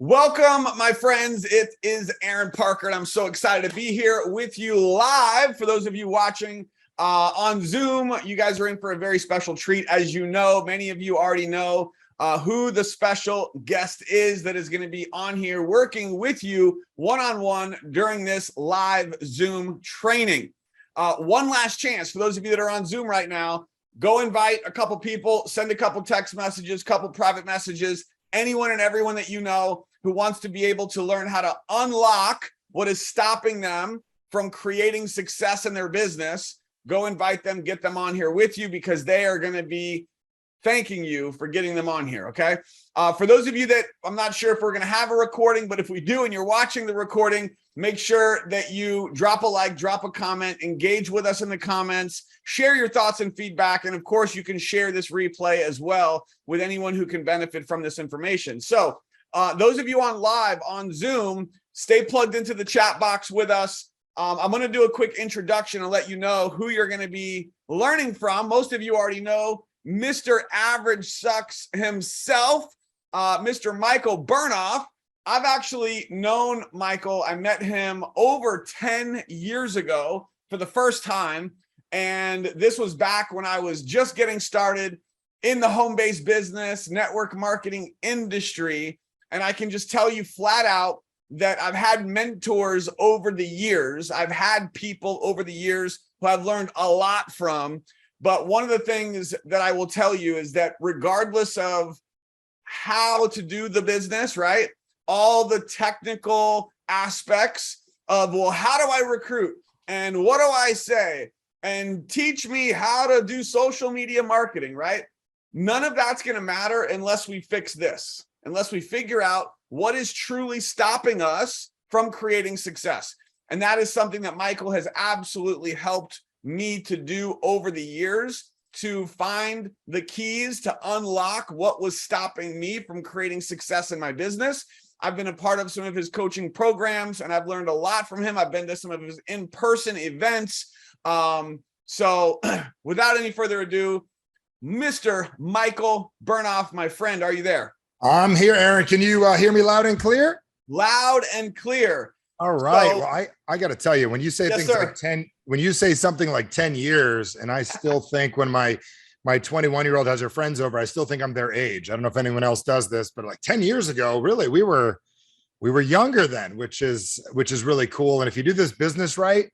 Welcome, my friends. It is Aaron Parker, and I'm so excited to be here with you live. For those of you watching on Zoom, you guys are in for a very special treat. As you know, many of you already know who the special guest is that is going to be on here working with you one-on-one during this live Zoom training. One last chance for those of you that are on Zoom right now, go invite a couple people, send a couple text messages, couple private messages, anyone and everyone that you know who wants to be able to learn how to unlock what is stopping them from creating success in their business. Go invite them, get them on here with you, because they are going to be thanking you for getting them on here, okay? For those of you that, I'm not sure if we're going to have a recording, but if we do and you're watching the recording, make sure that you drop a like, drop a comment, engage with us in the comments, share your thoughts and feedback, and of course, you can share this replay as well with anyone who can benefit from this information. So, those of you on live on Zoom, stay plugged into the chat box with us. I'm going to do a quick introduction and let you know who you're going to be learning from. Most of you already know Mr. Average Sucks himself, Mr. Michael Bernoff. I've actually known Michael. I met him over 10 years ago for the first time. And this was back when I was just getting started in the home-based business, network marketing industry. And I can just tell you flat out that I've had mentors over the years. I've had people over the years who I've learned a lot from. But one of the things that I will tell you is that regardless of how to do the business, right? All the technical aspects of, well, how do I recruit? And what do I say? And teach me how to do social media marketing, right? None of that's going to matter unless we fix this. Unless we figure out what is truly stopping us from creating success. And that is something that Michael has absolutely helped me to do over the years, to find the keys to unlock what was stopping me from creating success in my business. I've been a part of some of his coaching programs, and I've learned a lot from him. I've been to some of his in-person events. So without any further ado, Mr. Michael Bernoff, my friend, are you there? I'm here, Aaron. Can you hear me loud and clear? Loud and clear. All right. So, well, I got to tell you, when you say things like 10, when you say something like 10 years, and I still think when my 21-year-old has her friends over, I still think I'm their age. I don't know if anyone else does this, but like 10 years ago, really, we were younger then, which is really cool. And if you do this business right,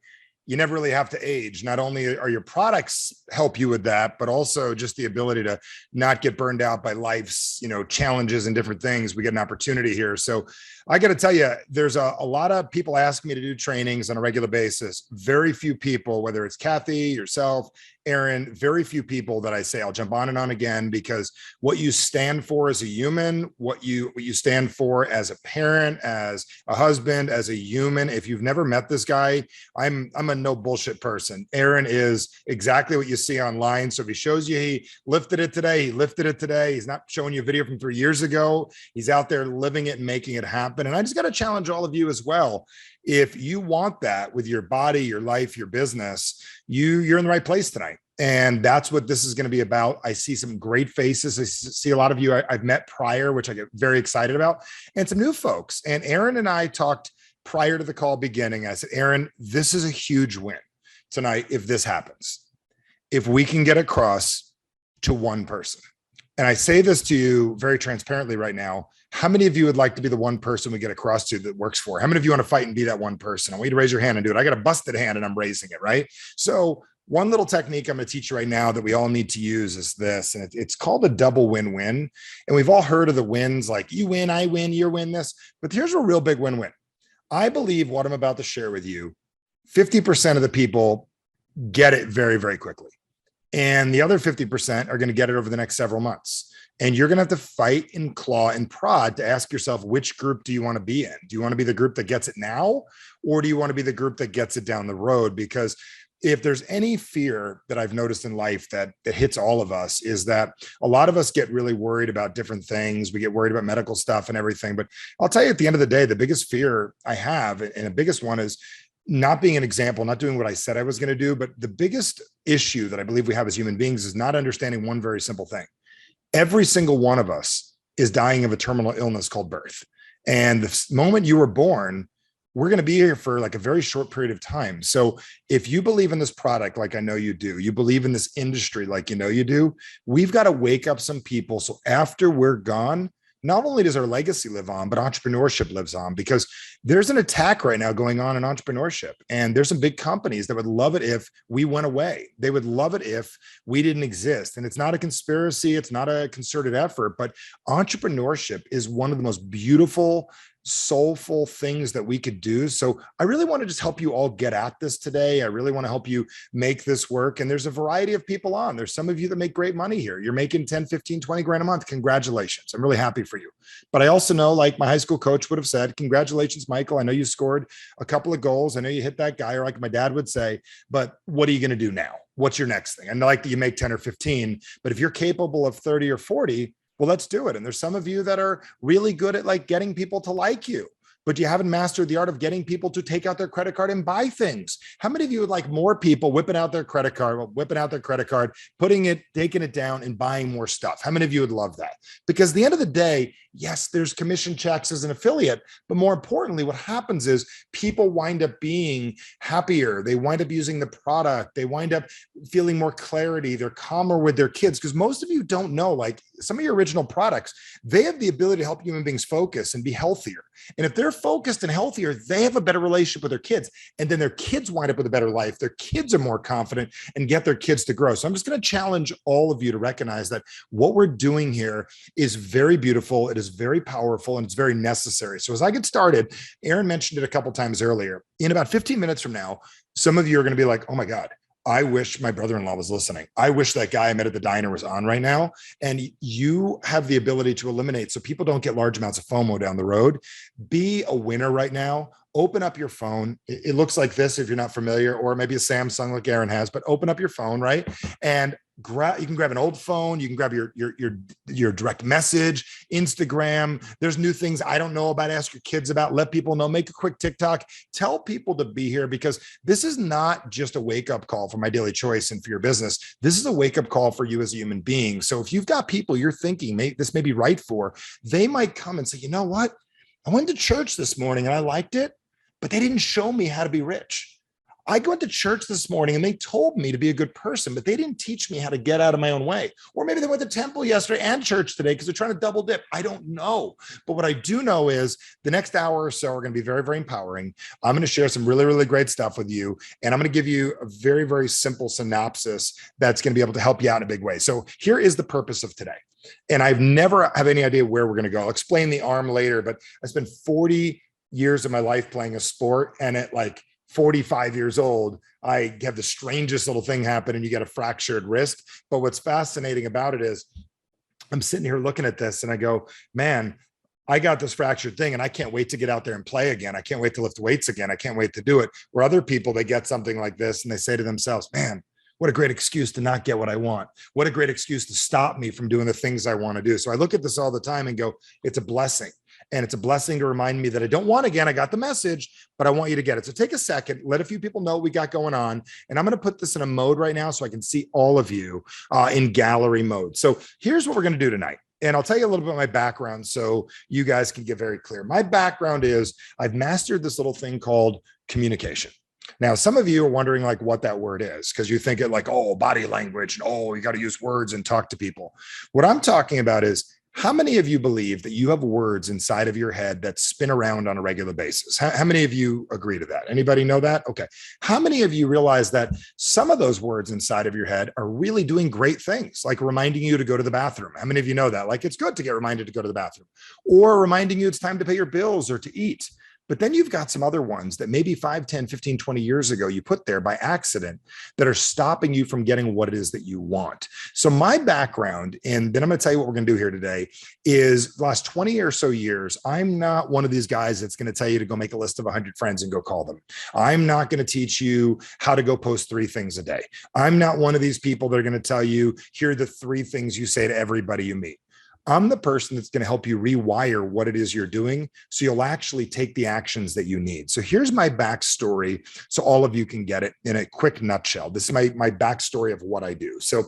you never really have to age. Not only are your products help you with that, but also just the ability to not get burned out by life's, challenges and different things. We get an opportunity here. So I got to tell you, there's a lot of people ask me to do trainings on a regular basis. Very few people, whether it's Kathy, yourself, Aaron, very few people that I say I'll jump on and on again, because what you stand for as a human, what you stand for as a parent, as a husband, as a human. If you've never met this guy, I'm a no bullshit person. Aaron is exactly what you see online. So if he shows you he lifted it today, he lifted it today. He's not showing you a video from 3 years ago. He's out there living it and making it happen. And I just got to challenge all of you as well. If you want that with your body, your life, your business, you're in the right place tonight. And that's what this is going to be about. I see some great faces. I see a lot of you I've met prior, which I get very excited about, and some new folks. And Aaron and I talked prior to the call beginning. I said, Aaron, this is a huge win tonight if this happens. If we can get across to one person. And I say this to you very transparently right now. How many of you would like to be the one person we get across to that works for? How many of you want to fight and be that one person? I want you to raise your hand and do it. I got a busted hand and I'm raising it, right? So one little technique I'm going to teach you right now that we all need to use is this, and it's called a double win-win. And we've all heard of the wins, like you win, I win, you win this, but here's a real big win-win. I believe what I'm about to share with you, 50% of the people get it very, very quickly. And the other 50% are going to get it over the next several months. And you're going to have to fight and claw and prod to ask yourself, which group do you want to be in? Do you want to be the group that gets it now? Or do you want to be the group that gets it down the road? Because if there's any fear that I've noticed in life that hits all of us, is that a lot of us get really worried about different things. We get worried about medical stuff and everything. But I'll tell you, at the end of the day, the biggest fear I have, and the biggest one, is not being an example, not doing what I said I was going to do. But the biggest issue that I believe we have as human beings is not understanding one very simple thing. Every single one of us is dying of a terminal illness called birth. And the moment you were born, we're going to be here for like a very short period of time. So if you believe in this product, like I know you do, you believe in this industry, like you know you do, we've got to wake up some people. So after we're gone, not only does our legacy live on, but entrepreneurship lives on, because there's an attack right now going on in entrepreneurship. And there's some big companies that would love it if we went away. They would love it if we didn't exist. And it's not a conspiracy. It's not a concerted effort, but entrepreneurship is one of the most beautiful, soulful things that we could do. So I really want to just help you all get at this today. I really want to help you make this work. And there's a variety of people on. There's some of you that make great money here. You're making 10, 15, 20 grand a month. Congratulations. I'm really happy for you. But I also know, like my high school coach would have said, congratulations, Michael. I know you scored a couple of goals. I know you hit that guy, or like my dad would say, but what are you going to do now? What's your next thing? I know like that you make 10 or 15, but if you're capable of 30 or 40, well, let's do it. And there's some of you that are really good at like getting people to like you, but you haven't mastered the art of getting people to take out their credit card and buy things. How many of you would like more people whipping out their credit card, putting it, taking it down and buying more stuff? How many of you would love that? Because at the end of the day, yes, there's commission checks as an affiliate, but more importantly, what happens is people wind up being happier. They wind up using the product. They wind up feeling more clarity. They're calmer with their kids. Because most of you don't know, like some of your original products, they have the ability to help human beings focus and be healthier. And if they're focused and healthier, they have a better relationship with their kids. And then their kids wind up with a better life. Their kids are more confident and get their kids to grow. So I'm just going to challenge all of you to recognize that what we're doing here is very beautiful. It is very powerful and it's very necessary. So as I get started, Aaron mentioned it a couple times earlier. In about 15 minutes from now, some of you are going to be like, oh my God, I wish my brother-in-law was listening. I wish that guy I met at the diner was on right now. And you have the ability to eliminate so people don't get large amounts of FOMO down the road. Be a winner right now. Open up your phone. It looks like this if you're not familiar, or maybe a Samsung like Aaron has, but open up your phone, right? And you can grab an old phone. You can grab your direct message, Instagram. There's new things I don't know about. Ask your kids about. Let people know. Make a quick TikTok. Tell people to be here, because this is not just a wake-up call for My Daily Choice and for your business. This is a wake-up call for you as a human being. So if you've got people you're thinking this may be right for, they might come and say, you know what? I went to church this morning and I liked it, but they didn't show me how to be rich. I went to church this morning and they told me to be a good person, but they didn't teach me how to get out of my own way. Or maybe they went to temple yesterday and church today because they're trying to double dip. I don't know. But what I do know is the next hour or so are going to be very, very empowering. I'm going to share some really, really great stuff with you. And I'm going to give you a very, very simple synopsis that's going to be able to help you out in a big way. So here is the purpose of today. And I've never have any idea where we're going to go. I'll explain the arm later, but I spent 40 years of my life playing a sport. And at like 45 years old, I have the strangest little thing happen and you get a fractured wrist. But what's fascinating about it is I'm sitting here looking at this and I go, man, I got this fractured thing and I can't wait to get out there and play again. I can't wait to lift weights again. I can't wait to do it. Where other people, they get something like this and they say to themselves, man, what a great excuse to not get what I want. What a great excuse to stop me from doing the things I want to do. So I look at this all the time and go, it's a blessing. And it's a blessing to remind me that I don't want again. I got the message, but I want you to get it. So take a second, let a few people know what we got going on. And I'm going to put this in a mode right now so I can see all of you in gallery mode. So here's what we're going to do tonight. And I'll tell you a little bit about my background so you guys can get very clear. My background is I've mastered this little thing called communication. Now, some of you are wondering like what that word is, because you think it like, oh, body language and oh, you got to use words and talk to people. What I'm talking about is, how many of you believe that you have words inside of your head that spin around on a regular basis? How many of you agree to that? Anybody know that? Okay. How many of you realize that some of those words inside of your head are really doing great things, like reminding you to go to the bathroom? How many of you know that? Like it's good to get reminded to go to the bathroom, or reminding you it's time to pay your bills or to eat. But then you've got some other ones that maybe 5, 10, 15, 20 years ago you put there by accident that are stopping you from getting what it is that you want. So my background, and then I'm going to tell you what we're going to do here today, is the last 20 or so years, I'm not one of these guys that's going to tell you to go make a list of 100 friends and go call them. I'm not going to teach you how to go post 3 things a day. I'm not one of these people that are going to tell you, here are the 3 things you say to everybody you meet. I'm the person that's going to help you rewire what it is you're doing so you'll actually take the actions that you need. So here's my backstory so all of you can get it in a quick nutshell. This is my backstory of what I do. So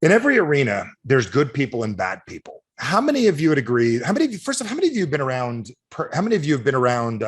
in every arena, there's good people and bad people. how many of you would agree? How many of you, first of all, how many of you have been around,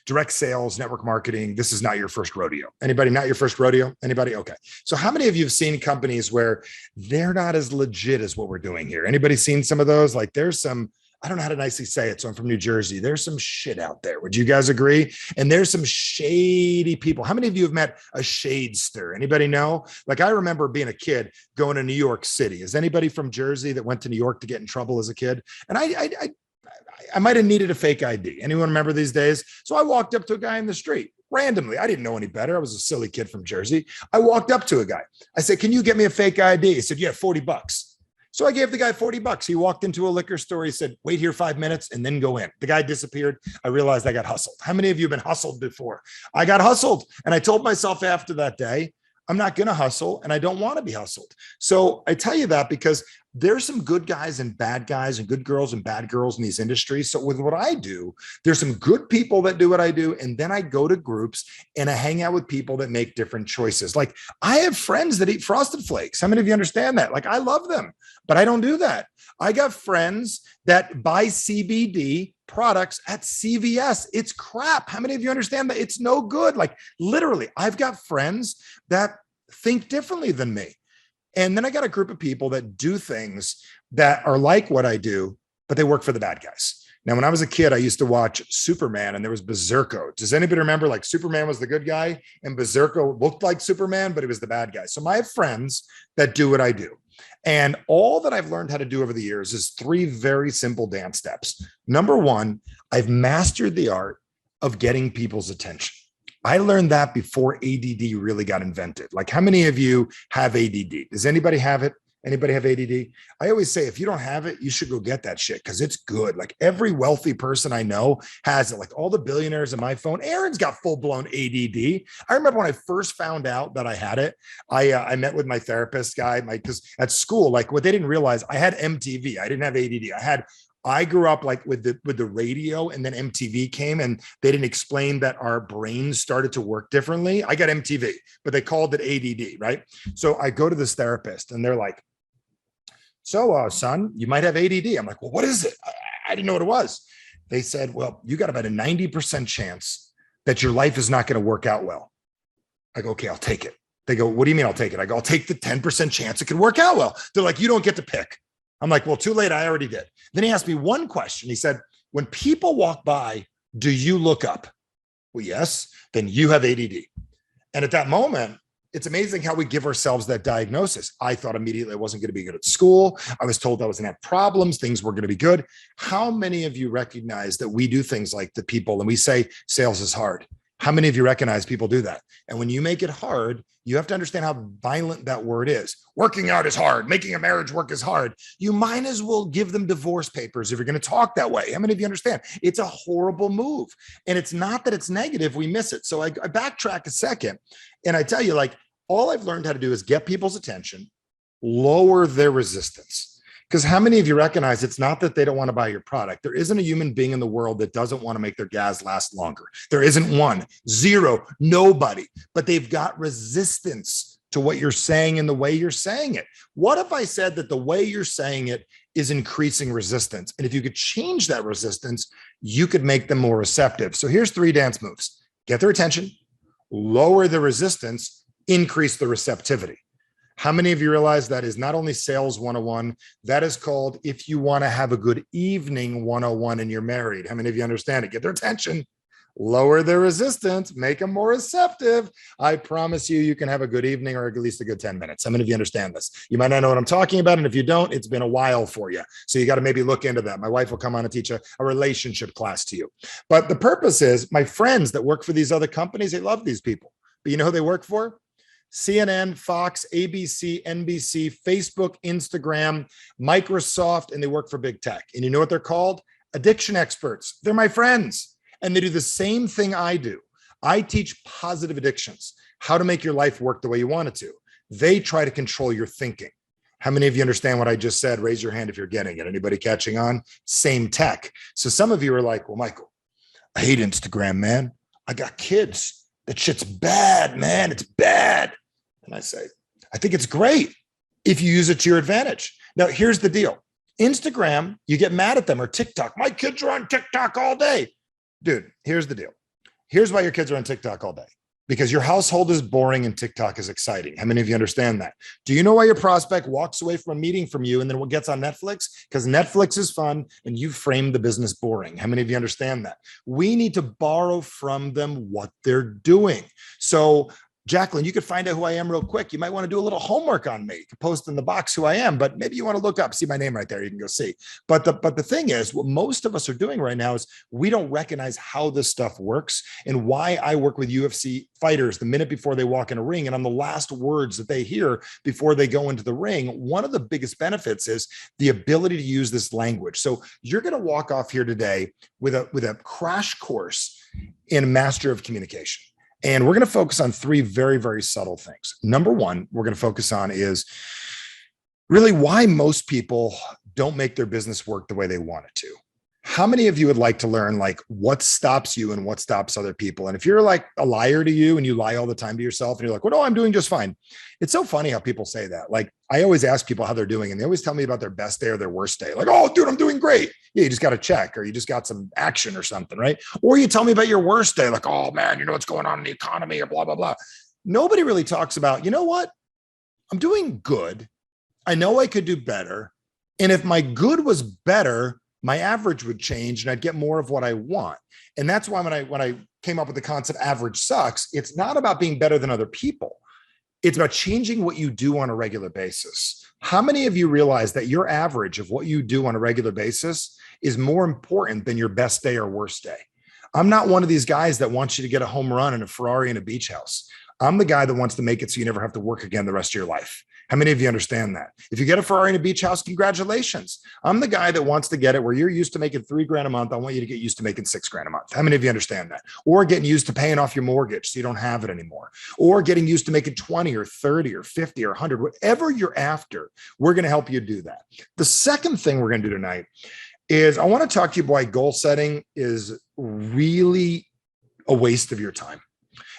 direct sales, network marketing? This is not your first rodeo. Anybody not your first rodeo? Anybody? Okay. So how many of you have seen companies where they're not as legit as what we're doing here? Anybody seen some of those? Like there's some, I don't know how to nicely say it. So I'm from New Jersey. There's some shit out there. Would you guys agree? And there's some shady people. How many of you have met a shadester? Anybody know? Like I remember being a kid going to New York City. Is anybody from Jersey that went to New York to get in trouble as a kid? And I might have needed a fake ID. Anyone remember these days? So I walked up to a guy in the street randomly. I didn't know any better. I was a silly kid from Jersey. I walked up to a guy. I said, "Can you get me a fake ID?" He said, "Yeah, $40. So I gave the guy $40. He walked into a liquor store. He said, "Wait here 5 minutes and then go in." The guy disappeared. I realized I got hustled. How many of you have been hustled before? I got hustled. And I told myself after that day, I'm not going to hustle and I don't want to be hustled. So I tell you that because there's some good guys and bad guys and good girls and bad girls in these industries. So with what I do, there's some good people that do what I do. And then I go to groups and I hang out with people that make different choices. Like I have friends that eat Frosted Flakes. How many of you understand that? Like I love them, but I don't do that. I got friends that buy CBD products at CVS. It's crap. How many of you understand that? It's no good. Like literally, I've got friends that think differently than me. And then I got a group of people that do things that are like what I do, but they work for the bad guys. Now, when I was a kid, I used to watch Superman and there was Berserko. Does anybody remember like Superman was the good guy and Berserko looked like Superman, but he was the bad guy. So I have friends that do what I do. And all that I've learned how to do over the years is 3 very simple dance steps. Number 1, I've mastered the art of getting people's attention. I learned that before ADD really got invented. Like how many of you have ADD? Does anybody have it? Anybody have ADD? I always say, if you don't have it, you should go get that shit because it's good. Like every wealthy person I know has it. Like all the billionaires in my phone. Aaron's got full-blown ADD. I remember when I first found out that I had it, I met with my therapist guy, because at school, like what they didn't realize, I had MTV. I didn't have ADD. I grew up like with the radio, and then MTV came and they didn't explain that our brains started to work differently. I got MTV, but they called it ADD, right? So I go to this therapist and they're like, "So, son, you might have ADD." I'm like, "Well, what is it?" I didn't know what it was. They said, "Well, you got about a 90% chance that your life is not going to work out well." I go, "Okay, I'll take it." They go, "What do you mean I'll take it?" I go, "I'll take the 10% chance it could work out well." They're like, "You don't get to pick." I'm like, "Well, too late. I already did." Then he asked me one question. He said, "When people walk by, do you look up?" Well, yes. Then you have ADD. And at that moment, it's amazing how we give ourselves that diagnosis. I thought immediately I wasn't going to be good at school. I was told I was going to have problems. Things were going to be good. How many of you recognize that we do things like the people and we say sales is hard? How many of you recognize people do that? And when you make it hard, you have to understand how violent that word is. Working out is hard. Making a marriage work is hard. You might as well give them divorce papers if you're going to talk that way. How many of you understand? It's a horrible move. And it's not that it's negative. We miss it. So I backtrack a second. And I tell you, like, all I've learned how to do is get people's attention, lower their resistance. Because how many of you recognize it's not that they don't want to buy your product? There isn't a human being in the world that doesn't want to make their gas last longer. There isn't one, zero, nobody, but they've got resistance to what you're saying and the way you're saying it. What if I said that the way you're saying it is increasing resistance? And if you could change that resistance, you could make them more receptive. So here's 3 dance moves. Get their attention, lower the resistance, increase the receptivity. How many of you realize that is not only sales 101, that is called if you want to have a good evening 101 and you're married. How many of you understand it? Get their attention, lower their resistance, make them more receptive. I promise you, you can have a good evening or at least a good 10 minutes. How many of you understand this? You might not know what I'm talking about. And if you don't, it's been a while for you. So you got to maybe look into that. My wife will come on and teach a relationship class to you. But the purpose is my friends that work for these other companies, they love these people. But you know who they work for? CNN, Fox, ABC, NBC, Facebook, Instagram, Microsoft, and they work for big tech. And you know what they're called? Addiction experts. They're my friends. And they do the same thing I do. I teach positive addictions, how to make your life work the way you want it to. They try to control your thinking. How many of you understand what I just said? Raise your hand if you're getting it. Anybody catching on? Same tech. So some of you are like, "Well, Michael, I hate Instagram, man. I got kids. That shit's bad, man. It's bad." And I say, I think it's great if you use it to your advantage. Now, here's the deal. Instagram, you get mad at them, or TikTok. My kids are on TikTok all day. Dude, here's the deal. Here's why your kids are on TikTok all day. Because your household is boring and TikTok is exciting. How many of you understand that? Do you know why your prospect walks away from a meeting from you and then what gets on Netflix? Because Netflix is fun and you framed the business boring. How many of you understand that? We need to borrow from them what they're doing. So Jacqueline, you could find out who I am real quick. You might want to do a little homework on me. You can post in the box who I am, but maybe you want to look up, see my name right there. You can go see. But the thing is, what most of us are doing right now is we don't recognize how this stuff works and why I work with UFC fighters the minute before they walk in a ring. And on the last words that they hear before they go into the ring, one of the biggest benefits is the ability to use this language. So you're going to walk off here today with a crash course in master of communication. And we're going to focus on three very, very subtle things. Number one, we're going to focus on is really why most people don't make their business work the way they want it to. How many of you would like to learn like what stops you and what stops other people? And if you're like a liar to you and you lie all the time to yourself and you're like, well, no, I'm doing just fine. It's so funny how people say that. Like I always ask people how they're doing and they always tell me about their best day or their worst day. Like, oh, dude, I'm doing great. Yeah, you just got a check or you just got some action or something, right? Or you tell me about your worst day. Like, oh man, you know what's going on in the economy or blah, blah, blah. Nobody really talks about, you know what? I'm doing good. I know I could do better. And if my good was better, my average would change and I'd get more of what I want. And that's why when I came up with the concept average sucks, it's not about being better than other people. It's about changing what you do on a regular basis. How many of you realize that your average of what you do on a regular basis is more important than your best day or worst day? I'm not one of these guys that wants you to get a home run in a Ferrari and a beach house. I'm the guy that wants to make it so you never have to work again the rest of your life. How many of you understand that? If you get a Ferrari and a beach house, congratulations. I'm the guy that wants to get it where you're used to making $3,000 a month. I want you to get used to making $6,000 a month. How many of you understand that? Or getting used to paying off your mortgage so you don't have it anymore. Or getting used to making 20 or 30 or 50 or 100, whatever you're after, we're going to help you do that. The second thing we're going to do tonight is I want to talk to you why goal setting is really a waste of your time.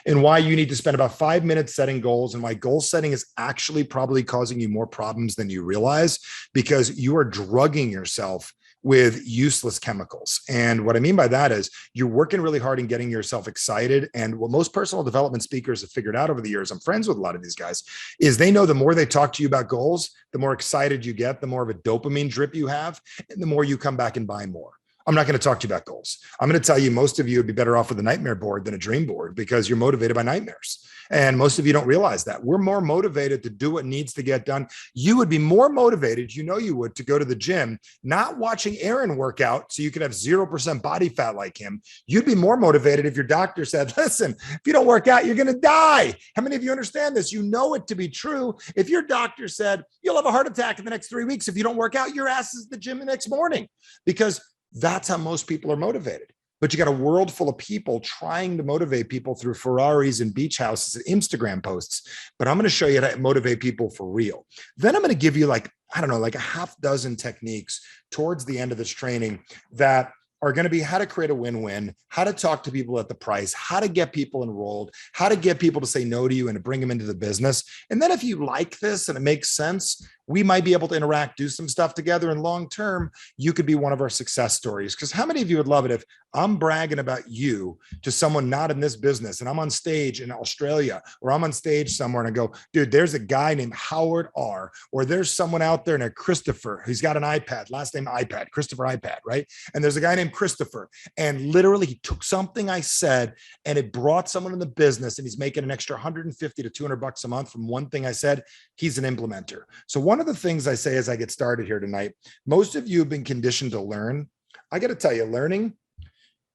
And why you need to spend about 5 minutes setting goals and why goal setting is actually probably causing you more problems than you realize because you are drugging yourself with useless chemicals. And what I mean by that is you're working really hard and getting yourself excited. And what most personal development speakers have figured out over the years, I'm friends with a lot of these guys, is they know the more they talk to you about goals, the more excited you get, the more of a dopamine drip you have, and the more you come back and buy more. I'm not going to talk to you about goals. I'm going to tell you most of you would be better off with a nightmare board than a dream board because you're motivated by nightmares. And most of you don't realize that. We're more motivated to do what needs to get done. You would be more motivated, you know you would, to go to the gym, not watching Aaron work out so you could have 0% body fat like him. You'd be more motivated if your doctor said, listen, if you don't work out, you're going to die. How many of you understand this? You know it to be true. If your doctor said, you'll have a heart attack in the next 3 weeks if you don't work out, your ass is at the gym the next morning because that's how most people are motivated. But you got a world full of people trying to motivate people through Ferraris and beach houses and Instagram posts. But I'm going to show you how to motivate people for real. Then I'm going to give you like a half dozen techniques towards the end of this training that are going to be how to create a win-win, how to talk to people at the price, how to get people enrolled, how to get people to say no to you and to bring them into the business. And then if you like this and it makes sense, we might be able to interact, do some stuff together. And long-term, you could be one of our success stories. Because how many of you would love it if I'm bragging about you to someone not in this business and I'm on stage in Australia or I'm on stage somewhere and I go, dude, there's a guy named Howard R. Or there's someone out there named Christopher. He's got an iPad, last name iPad, Christopher iPad, right? And there's a guy named Christopher. And literally he took something I said and it brought someone in the business and he's making an extra 150 to 200 bucks a month from one thing I said. He's an implementer. So one of the things I say as I get started here tonight, most of you have been conditioned to learn. I got to tell you, learning,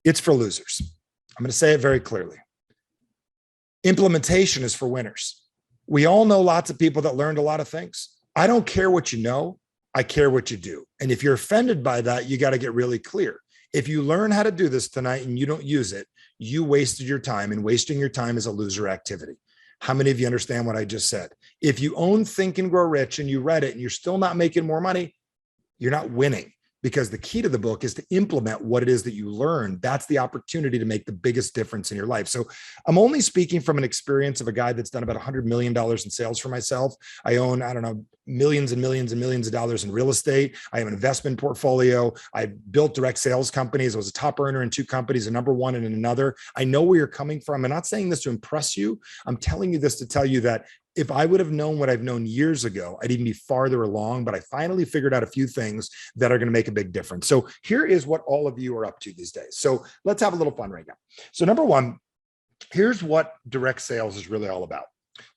it's for losers. I'm going to say it very clearly. Implementation is for winners. We all know lots of people that learned a lot of things. I don't care what you know. I care what you do. And if you're offended by that, you got to get really clear. If you learn how to do this tonight and you don't use it, you wasted your time, and wasting your time is a loser activity. How many of you understand what I just said? If you own Think and Grow Rich and you read it and you're still not making more money, you're not winning. because the key to the book is to implement what it is that you learn. That's the opportunity to make the biggest difference in your life. So I'm only speaking from an experience of a guy that's done about $100 million in sales for myself. I own, I don't know, millions and millions and millions of dollars in real estate. I have an investment portfolio. I built direct sales companies. I was a top earner in 2 companies, a number 1 in another. I know where you're coming from. I'm not saying this to impress you. I'm telling you this to tell you that if I would have known what I've known years ago, I'd even be farther along, but I finally figured out a few things that are going to make a big difference. So here is what all of you are up to these days. So let's have a little fun right now. So number 1, here's what direct sales is really all about.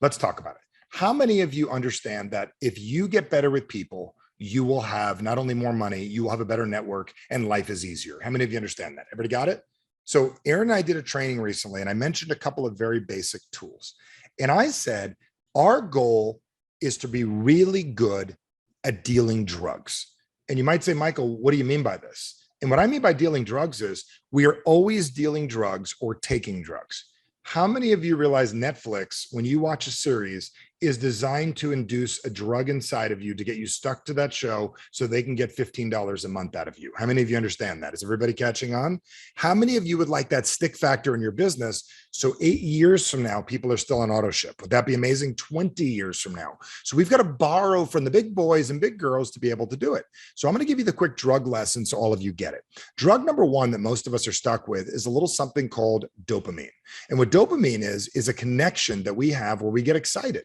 Let's talk about it. How many of you understand that if you get better with people, you will have not only more money, you will have a better network and life is easier? How many of you understand that? Everybody got it? So Aaron and I did a training recently, and I mentioned a couple of very basic tools. And I said, our goal is to be really good at dealing drugs. And you might say, Michael, what do you mean by this? And what I mean by dealing drugs is we are always dealing drugs or taking drugs. How many of you realize Netflix, when you watch a series, is designed to induce a drug inside of you to get you stuck to that show so they can get $15 a month out of you? How many of you understand that? Is everybody catching on? How many of you would like that stick factor in your business so 8 years from now, people are still on auto ship? Would that be amazing? 20 years from now. So we've got to borrow from the big boys and big girls to be able to do it. So I'm going to give you the quick drug lesson so all of you get it. Drug number 1 that most of us are stuck with is a little something called dopamine. And what dopamine is a connection that we have where we get excited.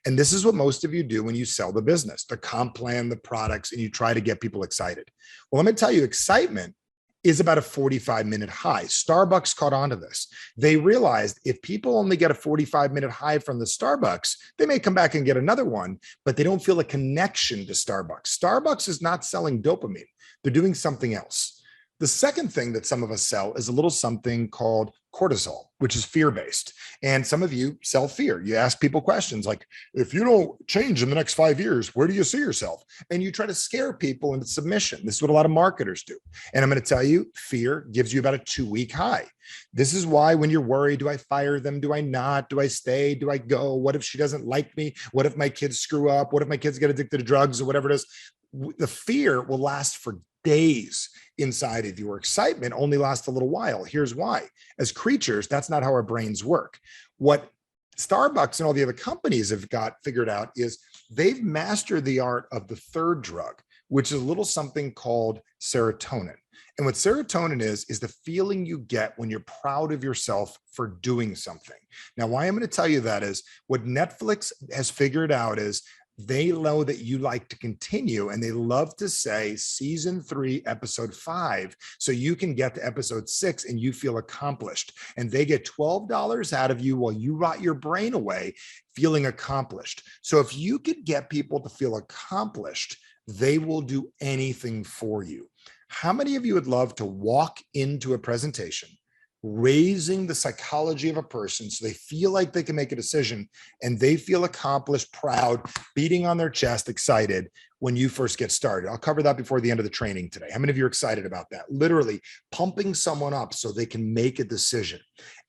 And this is what most of you do when you sell the business, the comp plan, the products, and you try to get people excited. Well, let me tell you, excitement is about a 45-minute high. Starbucks caught on to this. They realized if people only get a 45-minute high from the Starbucks, they may come back and get another one, but they don't feel a connection to Starbucks. Starbucks is not selling dopamine. They're doing something else. The second thing that some of us sell is a little something called cortisol, which is fear-based. And some of you sell fear. You ask people questions like, if you don't change in the next 5 years, where do you see yourself? And you try to scare people into submission. This is what a lot of marketers do. And I'm going to tell you, fear gives you about a 2-week high. This is why when you're worried, do I fire them? Do I not? Do I stay? Do I go? What if she doesn't like me? What if my kids screw up? What if my kids get addicted to drugs or whatever it is? The fear will last for days inside of your excitement only lasts a little while. Here's why. As creatures, that's not how our brains work. What Starbucks and all the other companies have got figured out is they've mastered the art of the third drug, which is a little something called serotonin. And what serotonin is the feeling you get when you're proud of yourself for doing something. Now, why I'm going to tell you that is what Netflix has figured out is they know that you like to continue, and they love to say season 3, episode 5, so you can get to episode 6 and you feel accomplished. And they get $12 out of you while you rot your brain away feeling accomplished. So if you could get people to feel accomplished, they will do anything for you. How many of you would love to walk into a presentation raising the psychology of a person so they feel like they can make a decision and they feel accomplished, proud, beating on their chest, excited when you first get started? I'll cover that before the end of the training today. How many of you are excited about that? Literally pumping someone up so they can make a decision.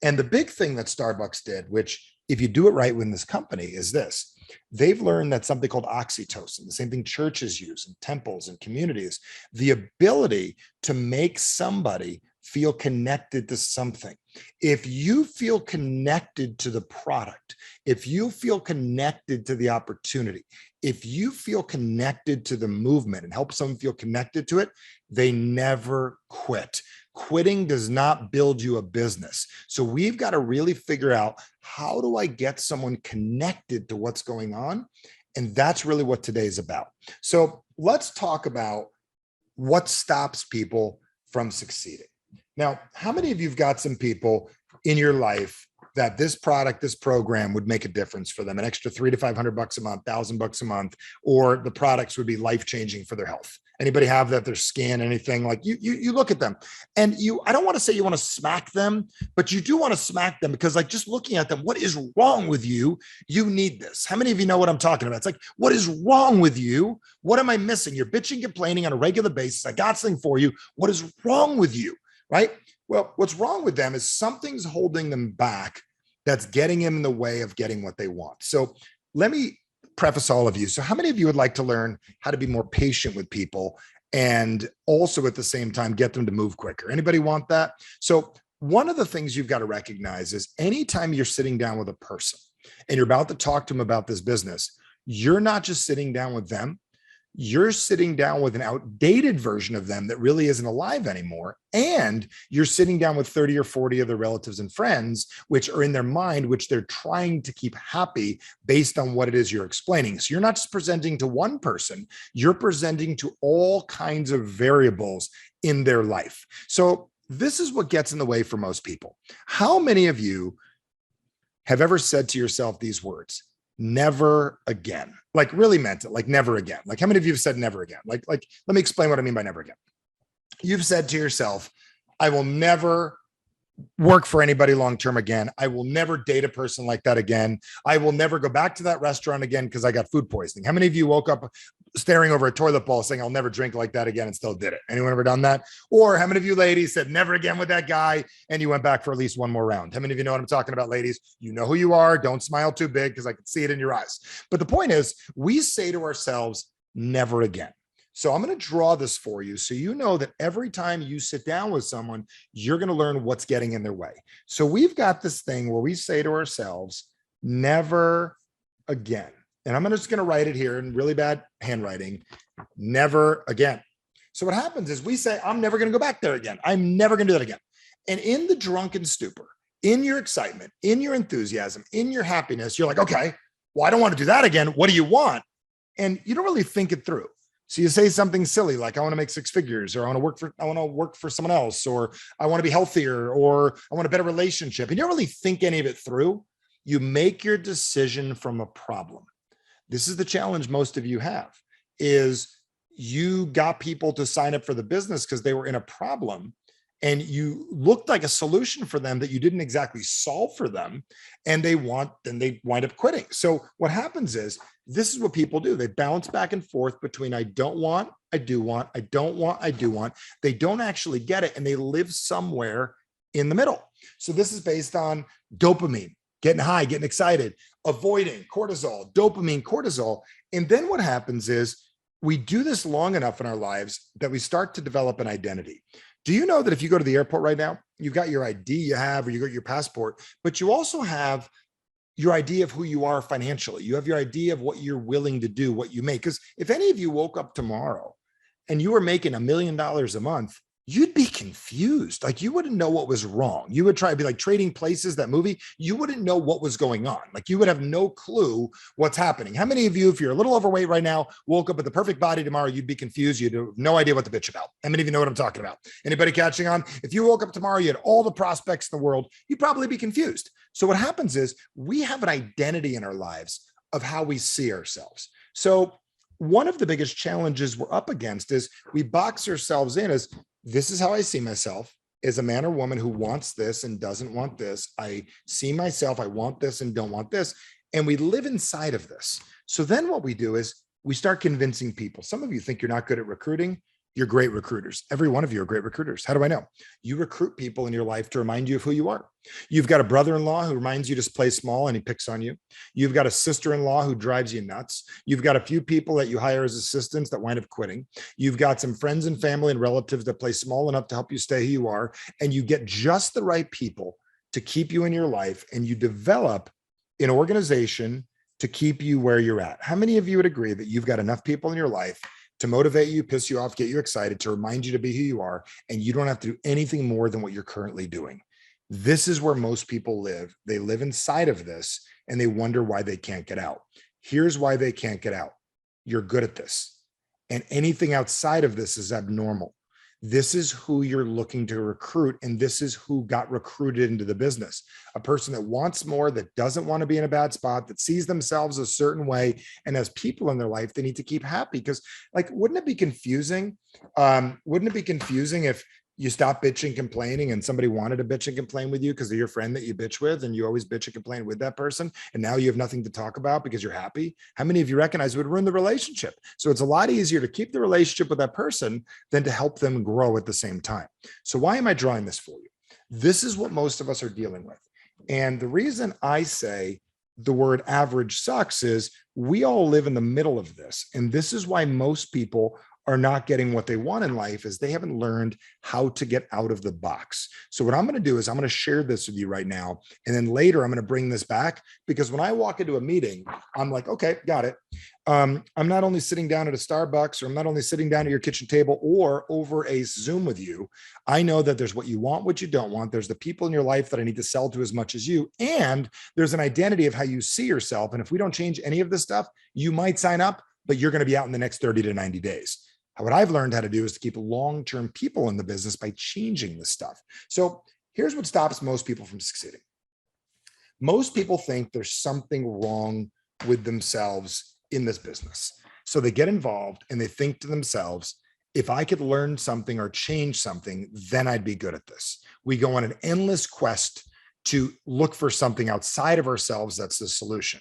And the big thing that Starbucks did, which if you do it right with this company, is this. They've learned that something called oxytocin, the same thing churches use in temples and communities, the ability to make somebody feel connected to something. If you feel connected to the product, if you feel connected to the opportunity, if you feel connected to the movement and help someone feel connected to it, they never quit. Quitting does not build you a business. So we've got to really figure out, how do I get someone connected to what's going on? And that's really what today is about. So let's talk about what stops people from succeeding. Now, how many of you have got some people in your life that this product, this program would make a difference for them, an extra $300 to $500 a month, $1,000 a month, or the products would be life-changing for their health? Anybody have that? Their skin, anything? Like you look at them and I don't want to say you want to smack them, but you do want to smack them because, like, just looking at them, what is wrong with you? You need this. How many of you know what I'm talking about? It's like, what is wrong with you? What am I missing? You're bitching, complaining on a regular basis. I got something for you. What is wrong with you? Right? Well, what's wrong with them is something's holding them back that's getting them in the way of getting what they want. So let me preface all of you. So how many of you would like to learn how to be more patient with people and also at the same time, get them to move quicker. Anybody want that? So one of the things you've got to recognize is anytime you're sitting down with a person and you're about to talk to them about this business, you're not just sitting down with them. You're sitting down with an outdated version of them that really isn't alive anymore. And you're sitting down with 30 or 40 of their relatives and friends, which are in their mind, which they're trying to keep happy based on what it is you're explaining. So you're not just presenting to one person, you're presenting to all kinds of variables in their life. So this is what gets in the way for most people. How many of you have ever said to yourself these words? Never again. Like really meant it, like never again. Like how many of you have said never again? Like, let me explain what I mean by never again. You've said to yourself, I will never work for anybody long-term again. I will never date a person like that again. I will never go back to that restaurant again because I got food poisoning. How many of you woke up staring over a toilet bowl saying, I'll never drink like that again and still did it? Anyone ever done that? Or how many of you ladies said never again with that guy and you went back for at least one more round? How many of you know what I'm talking about, ladies? You know who you are. Don't smile too big because I can see it in your eyes. But the point is, we say to ourselves, never again. So I'm going to draw this for you so you know that every time you sit down with someone, you're going to learn what's getting in their way. So we've got this thing where we say to ourselves, never again. And I'm just going to write it here in really bad handwriting, never again. So what happens is we say, I'm never going to go back there again. I'm never going to do that again. And in the drunken stupor, in your excitement, in your enthusiasm, in your happiness, you're like, okay, well, I don't want to do that again. What do you want? And you don't really think it through. So you say something silly like, I want to make 6 figures, or I want to work for someone else, or I want to be healthier, or I want a better relationship. And you don't really think any of it through. You make your decision from a problem. This is the challenge most of you have, is you got people to sign up for the business because they were in a problem and you looked like a solution for them that you didn't exactly solve for them. And they wind up quitting. So what happens is, this is what people do. They bounce back and forth between I don't want, I do want, I don't want, I do want. They don't actually get it. And they live somewhere in the middle. So this is based on dopamine, getting high, getting excited, avoiding cortisol, dopamine, cortisol. And then what happens is we do this long enough in our lives that we start to develop an identity. Do you know that if you go to the airport right now, you've got your ID you have, or you got your passport, but you also have your idea of who you are financially. You have your idea of what you're willing to do, what you make. Because if any of you woke up tomorrow and you were making $1 million a month, you'd be confused. Like you wouldn't know what was wrong. You would try to be like Trading Places, that movie. You wouldn't know what was going on. Like you would have no clue what's happening. How many of you, if you're a little overweight right now, woke up with the perfect body tomorrow, you'd be confused. You'd have no idea what to bitch about. How many of you know what I'm talking about? Anybody catching on? If you woke up tomorrow, you had all the prospects in the world, you'd probably be confused. So what happens is we have an identity in our lives of how we see ourselves. So one of the biggest challenges we're up against is we box ourselves in as, this is how I see myself as a man or woman who wants this and doesn't want this. I see myself, I want this and don't want this. And we live inside of this. So then what we do is we start convincing people. Some of you think you're not good at recruiting. You're great recruiters. Every one of you are great recruiters. How do I know? You recruit people in your life to remind you of who you are. You've got a brother-in-law who reminds you to play small and he picks on you. You've got a sister-in-law who drives you nuts. You've got a few people that you hire as assistants that wind up quitting. You've got some friends and family and relatives that play small enough to help you stay who you are. And you get just the right people to keep you in your life, and you develop an organization to keep you where you're at. How many of you would agree that you've got enough people in your life to motivate you, piss you off, get you excited, to remind you to be who you are, and you don't have to do anything more than what you're currently doing? This is where most people live. They live inside of this and they wonder why they can't get out. Here's why they can't get out. You're good at this. And anything outside of this is abnormal. This is who you're looking to recruit, and this is who got recruited into the business. A person that wants more, that doesn't want to be in a bad spot, that sees themselves a certain way, and has people in their life they need to keep happy. Because, like, wouldn't it be confusing? Wouldn't it be confusing if you stop bitching, complaining, and somebody wanted to bitch and complain with you because they're your friend that you bitch with, and you always bitch and complain with that person, and now you have nothing to talk about because you're happy? How many of you recognize it would ruin the relationship? So it's a lot easier to keep the relationship with that person than to help them grow at the same time. So why am I drawing this for you? This is what most of us are dealing with. And the reason I say the word average sucks is we all live in the middle of this. And this is why most people are not getting what they want in life is they haven't learned how to get out of the box. So what I'm going to do is I'm going to share this with you right now. And then later I'm going to bring this back, because when I walk into a meeting, I'm like, okay, got it. I'm not only sitting down at a Starbucks, or I'm not only sitting down at your kitchen table or over a Zoom with you. I know that there's what you want, what you don't want. There's the people in your life that I need to sell to as much as you. And there's an identity of how you see yourself. And if we don't change any of this stuff, you might sign up, but you're going to be out in the next 30 to 90 days. What I've learned how to do is to keep long-term people in the business by changing this stuff. So here's what stops most people from succeeding. Most people think there's something wrong with themselves in this business. So they get involved and they think to themselves, if I could learn something or change something, then I'd be good at this. We go on an endless quest to look for something outside of ourselves that's the solution.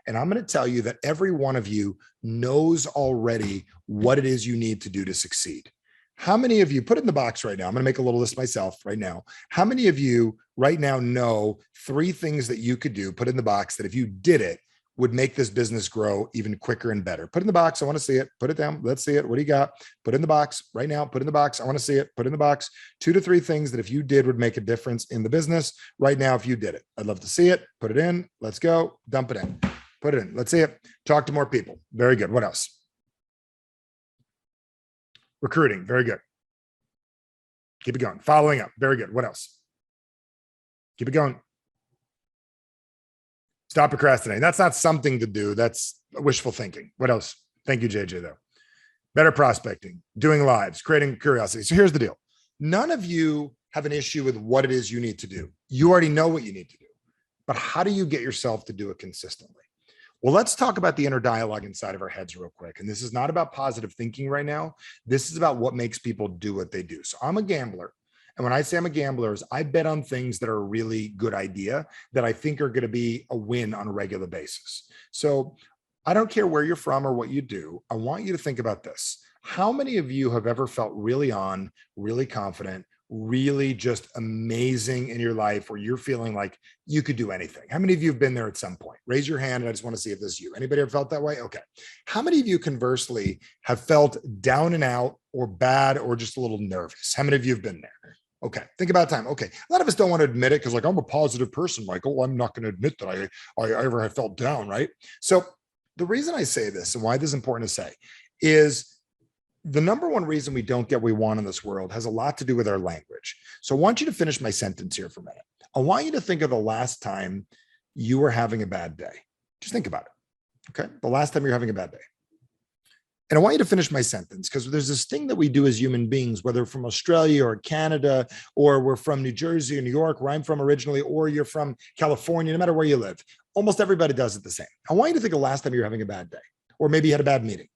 And I'm going to tell you that every one of you knows already what it is you need to do to succeed. How many of you, put it in the box right now, I'm going to make a little list myself right now. How many of you right now know 3 things that you could do, put in the box, that if you did it, would make this business grow even quicker and better? Put in the box. I want to see it. Put it down. Let's see it. What do you got? Put in the box right now. Put in the box. I want to see it. Put in the box. 2 to 3 things that if you did would make a difference in the business right now. If you did it, I'd love to see it. Put it in. Let's go. Dump it in. Put it in. Let's see it. Talk to more people. Very good. What else? Recruiting. Very good. Keep it going. Following up. Very good. What else? Keep it going. Stop procrastinating. That's not something to do. That's wishful thinking. What else? Thank you, JJ, though. Better prospecting, doing lives, creating curiosity. So here's the deal. None of you have an issue with what it is you need to do. You already know what you need to do. But how do you get yourself to do it consistently? Well, let's talk about the inner dialogue inside of our heads real quick. And this is not about positive thinking right now. This is about what makes people do what they do. So I'm a gambler. And when I say I'm a gambler, is I bet on things that are a really good idea that I think are going to be a win on a regular basis. So I don't care where you're from or what you do. I want you to think about this. How many of you have ever felt really on, really confident, really just amazing in your life where you're feeling like you could do anything? How many of you have been there at some point? Raise your hand and I just want to see if this is you. Anybody ever felt that way? Okay. How many of you conversely have felt down and out or bad or just a little nervous? How many of you have been there? Okay. Think about time. Okay. A lot of us don't want to admit it because like, I'm a positive person, Michael. I'm not going to admit that I ever have felt down. Right. So the reason I say this and why this is important to say is the number one reason we don't get what we want in this world has a lot to do with our language. So I want you to finish my sentence here for a minute. I want you to think of the last time you were having a bad day. Just think about it. Okay. The last time you're having a bad day. And I want you to finish my sentence because there's this thing that we do as human beings, whether from Australia or Canada, or we're from New Jersey or New York, where I'm from originally, or you're from California, no matter where you live, almost everybody does it the same. I want you to think of the last time you were having a bad day, or maybe you had a bad meeting.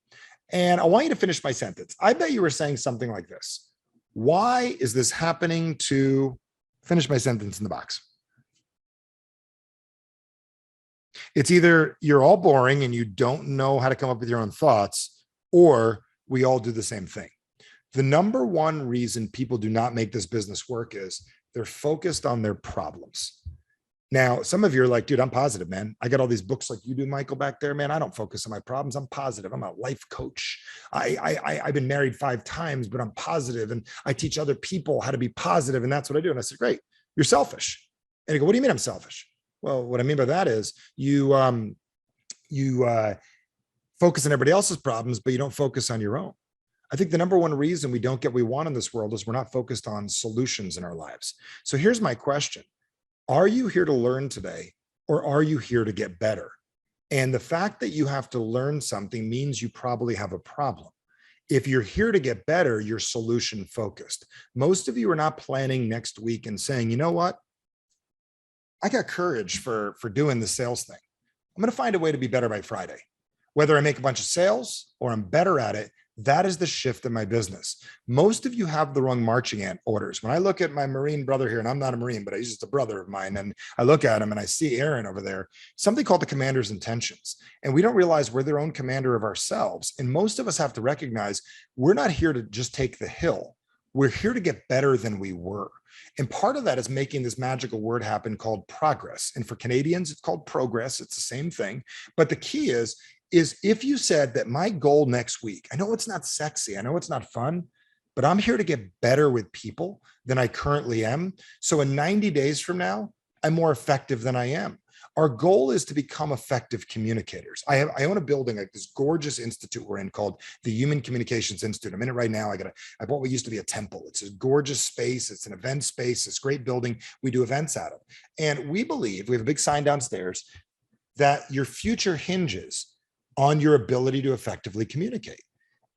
And I want you to finish my sentence. I bet you were saying something like this. Why is this happening to finish my sentence in the box? It's either you're all boring and you don't know how to come up with your own thoughts, or we all do the same thing. The number one reason people do not make this business work is they're focused on their problems. Now, some of you are like, dude, I'm positive, man. I got all these books like you do, Michael, back there, man. I don't focus on my problems. I'm positive. I'm a life coach. I've been married 5 times, but I'm positive, and I teach other people how to be positive, and that's what I do. And I said, great, you're selfish. And I go, what do you mean I'm selfish? Well, what I mean by that is you focus on everybody else's problems, but you don't focus on your own. I think the number one reason we don't get what we want in this world is we're not focused on solutions in our lives. So here's my question. Are you here to learn today, or are you here to get better? And the fact that you have to learn something means you probably have a problem. If you're here to get better, you're solution focused. Most of you are not planning next week and saying, you know what? I got courage for doing the sales thing. I'm going to find a way to be better by Friday. Whether I make a bunch of sales or I'm better at it, that is the shift in my business. Most of you have the wrong marching orders. When I look at my Marine brother here, and I'm not a Marine, but he's just a brother of mine, and I look at him and I see Aaron over there, something called the commander's intentions. And we don't realize we're their own commander of ourselves. And most of us have to recognize we're not here to just take the hill. We're here to get better than we were. And part of that is making this magical word happen called progress. And for Canadians, it's called progress. It's the same thing. But the key is, is if you said that my goal next week, I know it's not sexy, I know it's not fun, but I'm here to get better with people than I currently am. So in 90 days from now, I'm more effective than I am. Our goal is to become effective communicators. I own a building, like this gorgeous institute we're in called the Human Communications Institute. I'm in it right now. I bought what used to be a temple. It's a gorgeous space. It's an event space. It's a great building. We do events out of. And we believe, we have a big sign downstairs, that your future hinges on your ability to effectively communicate.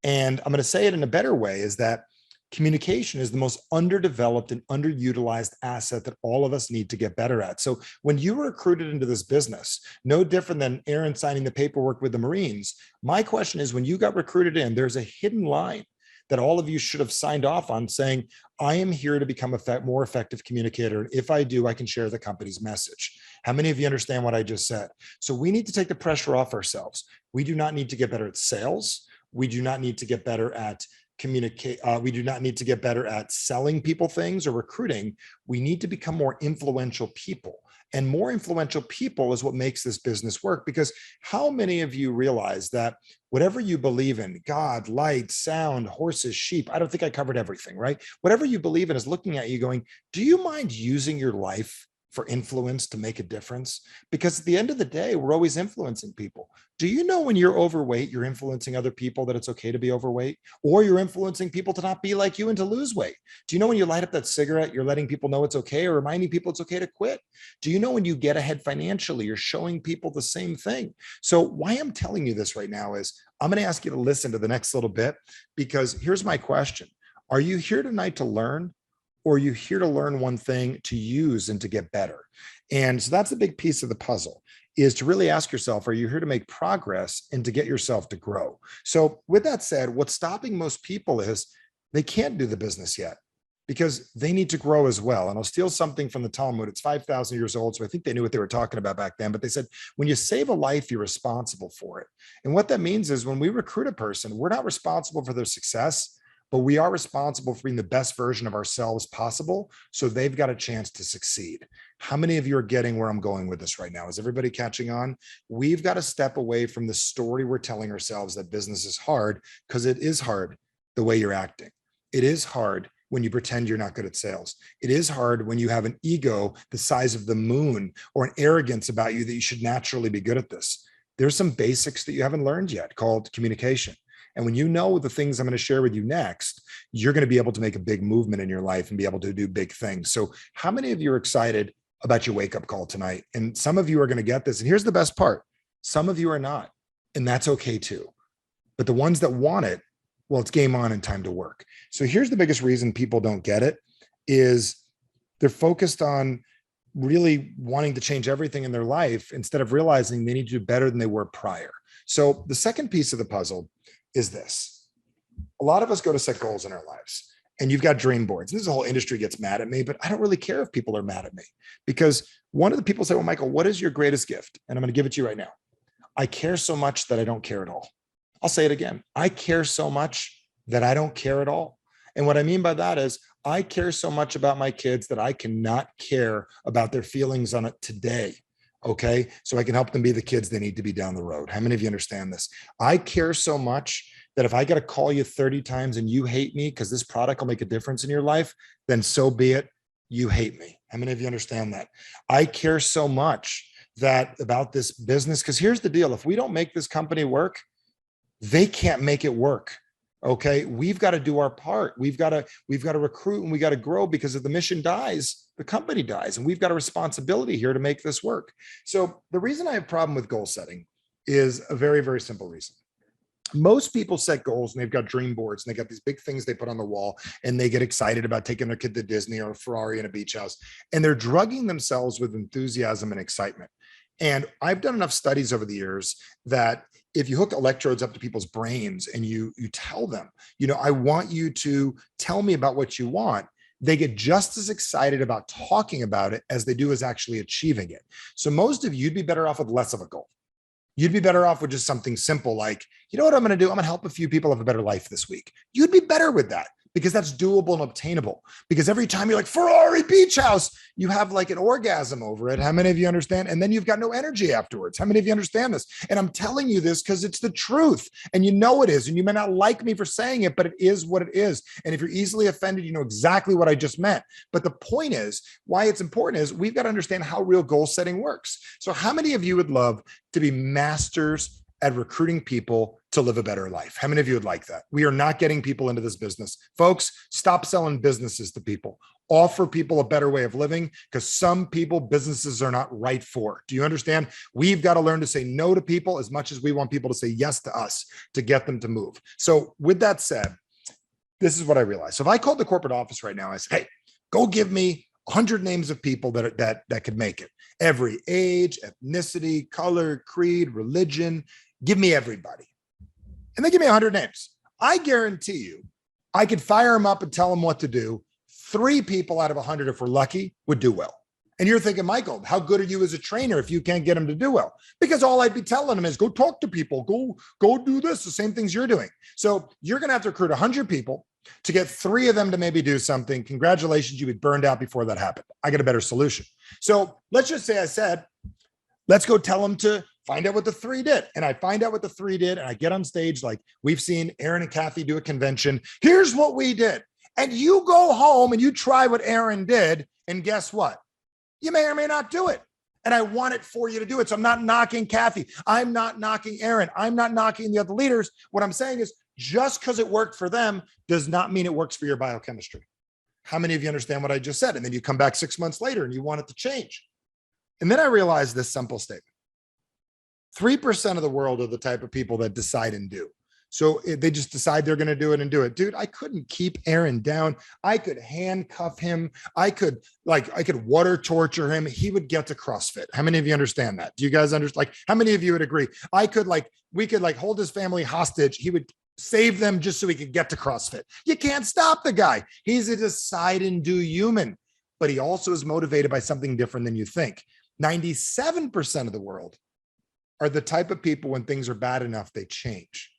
And I'm going to say it in a better way, is that communication is the most underdeveloped and underutilized asset that all of us need to get better at. So when you were recruited into this business, no different than Aaron signing the paperwork with the Marines, my question is, when you got recruited in, there's a hidden line that all of you should have signed off on saying, I am here to become a more effective communicator. And if I do, I can share the company's message. How many of you understand what I just said? So we need to take the pressure off ourselves. We do not need to get better at sales. We do not need to get better at communicate. We do not need to get better at selling people things or recruiting. We need to become more influential people. And more influential people is what makes this business work. Because how many of you realize that whatever you believe in, God, light, sound, horses, sheep, I don't think I covered everything, right? Whatever you believe in is looking at you going, do you mind using your life for influence to make a difference? Because at the end of the day, we're always influencing people. Do you know when you're overweight, you're influencing other people that it's okay to be overweight? Or you're influencing people to not be like you and to lose weight? Do you know when you light up that cigarette, you're letting people know it's okay, or reminding people it's okay to quit? Do you know when you get ahead financially, you're showing people the same thing? So why I'm telling you this right now is I'm going to ask you to listen to the next little bit, because here's my question. Are you here tonight to learn? Or are you here to learn one thing to use and to get better? And so that's a big piece of the puzzle, is to really ask yourself, are you here to make progress and to get yourself to grow? So with that said, what's stopping most people is they can't do the business yet because they need to grow as well. And I'll steal something from the Talmud. It's 5,000 years old. So I think they knew what they were talking about back then, but they said, when you save a life, you're responsible for it. And what that means is when we recruit a person, we're not responsible for their success, but we are responsible for being the best version of ourselves possible. So they've got a chance to succeed. How many of you are getting where I'm going with this right now? Is everybody catching on? We've got to step away from the story we're telling ourselves that business is hard, because it is hard the way you're acting. It is hard when you pretend you're not good at sales. It is hard when you have an ego the size of the moon or an arrogance about you that you should naturally be good at this. There's some basics that you haven't learned yet called communication. And when you know the things I'm going to share with you next, you're going to be able to make a big movement in your life and be able to do big things. So how many of you are excited about your wake-up call tonight? And some of you are going to get this. And here's the best part. Some of you are not. And that's okay too. But the ones that want it, well, it's game on and time to work. So here's the biggest reason people don't get it is they're focused on really wanting to change everything in their life instead of realizing they need to do better than they were prior. So the second piece of the puzzle is this. A lot of us go to set goals in our lives, and you've got dream boards. And this whole industry gets mad at me, but I don't really care if people are mad at me, because one of the people say, well, Michael, what is your greatest gift? And I'm going to give it to you right now. I care so much that I don't care at all. I'll say it again. I care so much that I don't care at all. And what I mean by that is I care so much about my kids that I cannot care about their feelings on it today. Okay. So I can help them be the kids they need to be down the road. How many of you understand this? I care so much that if I got to call you 30 times and you hate me because this product will make a difference in your life, then so be it. You hate me. How many of you understand that? I care so much that about this business, because here's the deal. If we don't make this company work, they can't make it work. Okay. We've got to do our part. We've got to recruit and we got to grow, because if the mission dies, the company dies, and we've got a responsibility here to make this work. So the reason I have a problem with goal setting is a very, very simple reason. Most people set goals and they've got dream boards and they got these big things they put on the wall, and they get excited about taking their kid to Disney or a Ferrari and a beach house, and they're drugging themselves with enthusiasm and excitement. And I've done enough studies over the years that if you hook electrodes up to people's brains and you tell them, I want you to tell me about what you want, they get just as excited about talking about it as they do as actually achieving it. So most of you'd be better off with less of a goal. You'd be better off with just something simple like, you know what I'm going to do? I'm going to help a few people have a better life this week. You'd be better with that. because that's doable and obtainable. Because every time you're like, Ferrari beach house, you have like an orgasm over it. How many of you understand? And then you've got no energy afterwards. How many of you understand this? And I'm telling you this because it's the truth. And you know it is. And you may not like me for saying it, but it is what it is. And if you're easily offended, you know exactly what I just meant. But the point is, why it's important is we've got to understand how real goal setting works. So how many of you would love to be masters at recruiting people to live a better life? How many of you would like that? We are not getting people into this business. Folks, stop selling businesses to people. Offer people a better way of living, because some people businesses are not right for. Do you understand? We've got to learn to say no to people as much as we want people to say yes to us to get them to move. So with that said, this is what I realized. So if I called the corporate office right now, I said, hey, go give me 100 names of people that could make it. Every age, ethnicity, color, creed, religion. Give me everybody. And they give me 100 names. I guarantee you, I could fire them up and tell them what to do. 3 people out of 100, if we're lucky, would do well. And you're thinking, Michael, how good are you as a trainer if you can't get them to do well? Because all I'd be telling them is go talk to people, go do this, the same things you're doing. So you're going to have to recruit 100 people to get 3 of them to maybe do something. Congratulations, you would burned out before that happened. I got a better solution. So let's just say I said, let's go tell them to find out what the 3 did. And I find out what the 3 did. And I get on stage, like we've seen Aaron and Kathy do a convention. Here's what we did. And you go home and you try what Aaron did. And guess what? You may or may not do it. And I want it for you to do it. So I'm not knocking Kathy. I'm not knocking Aaron. I'm not knocking the other leaders. What I'm saying is just because it worked for them does not mean it works for your biochemistry. How many of you understand what I just said? And then you come back 6 months later and you want it to change. And then I realized this simple statement. 3% of the world are the type of people that decide and do. So they just decide they're going to do it and do it. Dude, I couldn't keep Aaron down. I could handcuff him. I could water torture him. He would get to CrossFit. How many of you understand that? Do you guys understand? Like, how many of you would agree? We could hold his family hostage. He would save them just so he could get to CrossFit. You can't stop the guy. He's a decide and do human, but he also is motivated by something different than you think. 97% of the world are the type of people when things are bad enough, they change.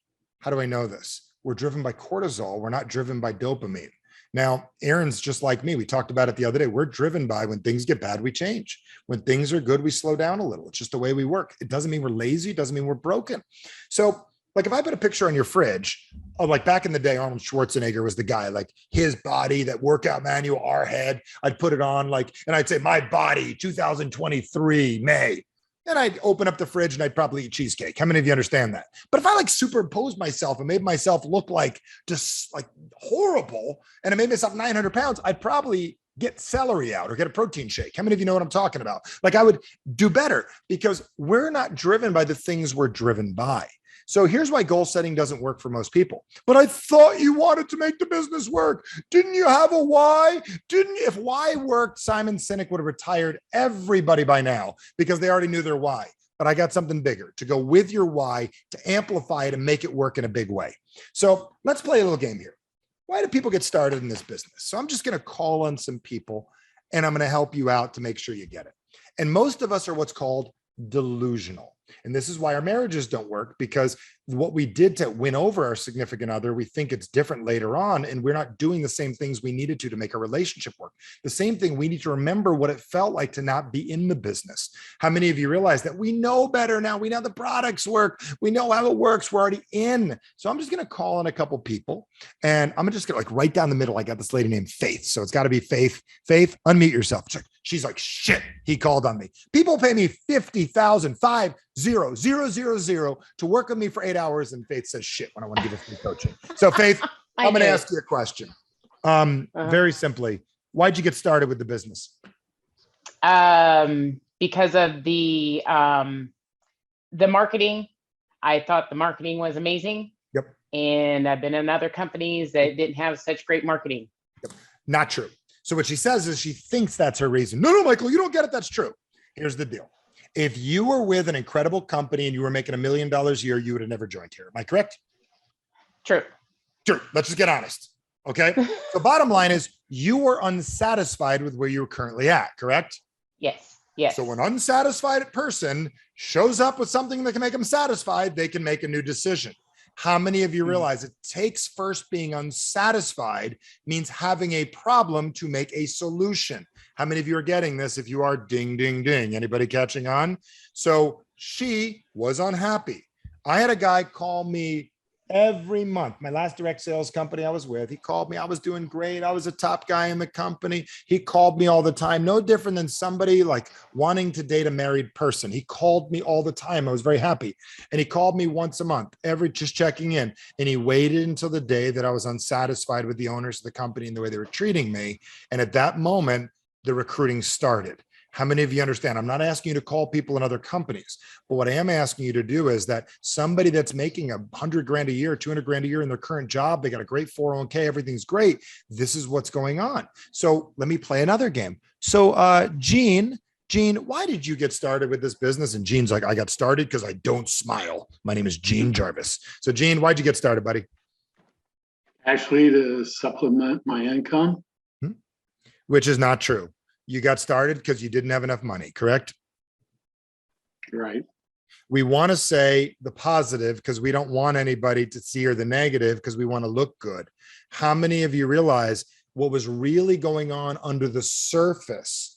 How do I know this? We're driven by cortisol. We're not driven by dopamine. Now, Aaron's just like me. We talked about it the other day. We're driven by when things get bad, we change. When things are good, we slow down a little. It's just the way we work. It doesn't mean we're lazy. It doesn't mean we're broken. So like if I put a picture on your fridge of like back in the day, Arnold Schwarzenegger was the guy, like his body, that workout manual, our head, I'd put it on and I'd say my body, 2023, May. And I'd open up the fridge and I'd probably eat cheesecake. How many of you understand that? But if I superimposed myself and made myself look like just like horrible and I made myself 900 pounds, I'd probably get celery out or get a protein shake. How many of you know what I'm talking about? Like I would do better because we're not driven by the things we're driven by. So here's why goal setting doesn't work for most people. But I thought you wanted to make the business work. Didn't you have a why? If why worked, Simon Sinek would have retired everybody by now because they already knew their why. But I got something bigger to go with your why, to amplify it and make it work in a big way. So let's play a little game here. Why do people get started in this business? So I'm just going to call on some people and I'm going to help you out to make sure you get it. And most of us are what's called delusional. And this is why our marriages don't work, because what we did to win over our significant other, we think it's different later on, and we're not doing the same things we needed to make a relationship work. The same thing, we need to remember what it felt like to not be in the business. How many of you realize that we know better now? We know the products work. We know how it works. We're already in. So I'm just going to call on a couple people, and I'm just going to right down the middle. I got this lady named Faith. So it's got to be Faith. Faith, unmute yourself. She's like, shit, he called on me. People pay me $50,000, 50,000 to work with me for 8 hours. And Faith says shit when I want to give her free coaching. So Faith, I'm going to ask you a question. Very simply, why'd you get started with the business? Because of the marketing. I thought the marketing was amazing. Yep. And I've been in other companies that didn't have such great marketing. Yep. Not true. So what she says is she thinks that's her reason. No, Michael, you don't get it. That's true. Here's the deal. If you were with an incredible company and you were making $1 million a year, you would have never joined here. Am I correct? True. True. Let's just get honest. Okay. The bottom line is you were unsatisfied with where you're currently at, correct? Yes. Yes. So when an unsatisfied person shows up with something that can make them satisfied, they can make a new decision. How many of you realize it takes first being unsatisfied means having a problem to make a solution? How many of you are getting this? If you are, ding, ding, ding. Anybody catching on? So she was unhappy. I had a guy call me every month. My last direct sales company I was with, he called me. I was doing great. I was a top guy in the company. He called me all the time. No different than somebody like wanting to date a married person. He called me all the time. I was very happy. And he called me once a month, just checking in. And he waited until the day that I was unsatisfied with the owners of the company and the way they were treating me. And at that moment, the recruiting started. How many of you understand? I'm not asking you to call people in other companies, but what I am asking you to do is that somebody that's making $100,000 a year, $200,000 a year in their current job, they got a great 401k, everything's great. This is what's going on. So let me play another game. So Gene, why did you get started with this business? And Gene's like, I got started because I don't smile. My name is Gene Jarvis. So Gene, why'd you get started, buddy? Actually, to supplement my income. Which is not true. You got started because you didn't have enough money, correct? Right. We want to say the positive because we don't want anybody to see or the negative because we want to look good. How many of you realize what was really going on under the surface?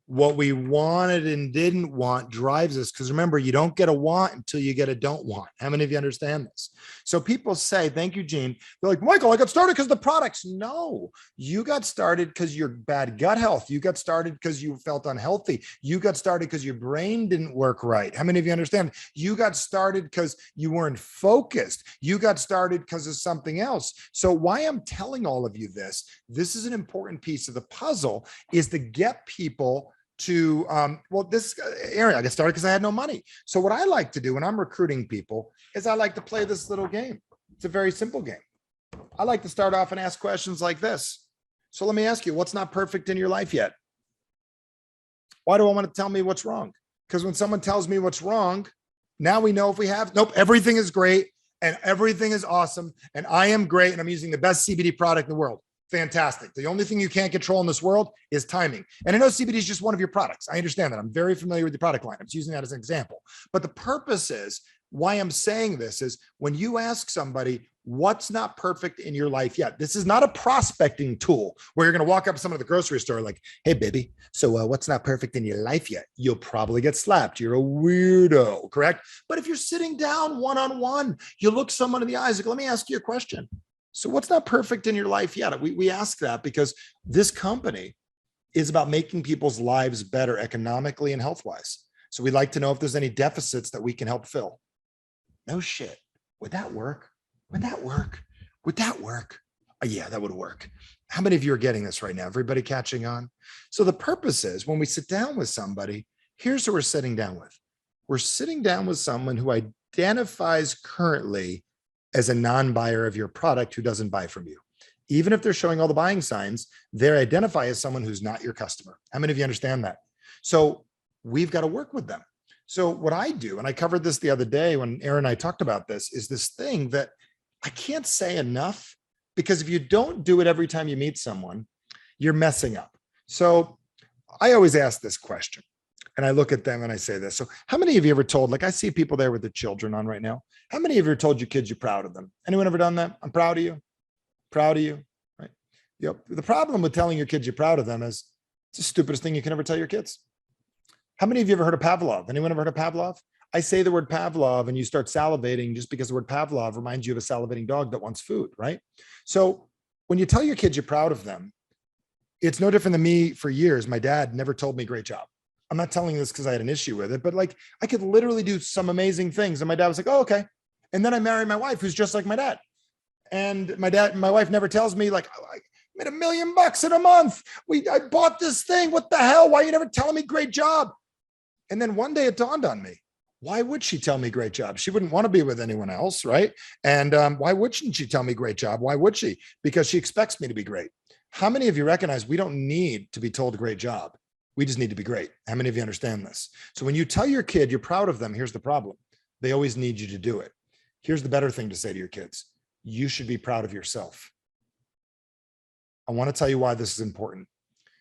What we wanted and didn't want drives us. Because remember, you don't get a want until you get a don't want. How many of you understand this? So people say, thank you, Gene. They're like, Michael, I got started because of the products. No, you got started because you're bad gut health. You got started because you felt unhealthy. You got started because your brain didn't work right. How many of you understand? You got started because you weren't focused. You got started because of something else. So why I'm telling all of you this is an important piece of the puzzle, is to get people to, Aaron, I got started because I had no money. So what I like to do when I'm recruiting people is I like to play this little game. It's a very simple game. I like to start off and ask questions like this. So let me ask you, what's not perfect in your life yet? Why do I want to tell me what's wrong? Because when someone tells me what's wrong, now we know if we have, nope, everything is great and everything is awesome and I am great and I'm using the best CBD product in the world. Fantastic. The only thing you can't control in this world is timing. And I know CBD is just one of your products. I understand that. I'm very familiar with the product line. I'm just using that as an example. But the purpose is, why I'm saying this is, when you ask somebody, what's not perfect in your life yet? This is not a prospecting tool where you're going to walk up to someone at the grocery store like, hey, baby, so what's not perfect in your life yet? You'll probably get slapped. You're a weirdo, correct? But if you're sitting down one-on-one, you look someone in the eyes, like, let me ask you a question. So what's not perfect in your life yet? We ask that because this company is about making people's lives better economically and health-wise. So we'd like to know if there's any deficits that we can help fill. No shit. Would that work? Would that work? Would that work? Yeah, that would work. How many of you are getting this right now? Everybody catching on? So the purpose is, when we sit down with somebody, here's who we're sitting down with. We're sitting down with someone who identifies currently as a non-buyer of your product who doesn't buy from you. Even if they're showing all the buying signs, they identify as someone who's not your customer. How many of you understand that? So we've got to work with them. So what I do, and I covered this the other day when Aaron and I talked about this, is this thing that I can't say enough, because if you don't do it every time you meet someone, you're messing up. So I always ask this question. And I look at them and I say this. So how many of you ever told, like I see people there with their children on right now. How many of you ever told your kids you're proud of them? Anyone ever done that? I'm proud of you. Proud of you. Right. Yep. The problem with telling your kids you're proud of them is it's the stupidest thing you can ever tell your kids. How many of you ever heard of Pavlov? Anyone ever heard of Pavlov? I say the word Pavlov and you start salivating just because the word Pavlov reminds you of a salivating dog that wants food, right? So when you tell your kids you're proud of them, it's no different than me. For years, my dad never told me great job. I'm not telling you this because I had an issue with it, but like I could literally do some amazing things. And my dad was like, oh, okay. And then I married my wife, who's just like my dad. And my wife never tells me like, I made $1 million in a month. I bought this thing. What the hell? Why are you never telling me great job? And then one day it dawned on me. Why would she tell me great job? She wouldn't want to be with anyone else, right? And why wouldn't she tell me great job? Why would she? Because she expects me to be great. How many of you recognize we don't need to be told great job? We just need to be great. How many of you understand this? So when you tell your kid you're proud of them, here's the problem. They always need you to do it. Here's the better thing to say to your kids. You should be proud of yourself. I want to tell you why this is important.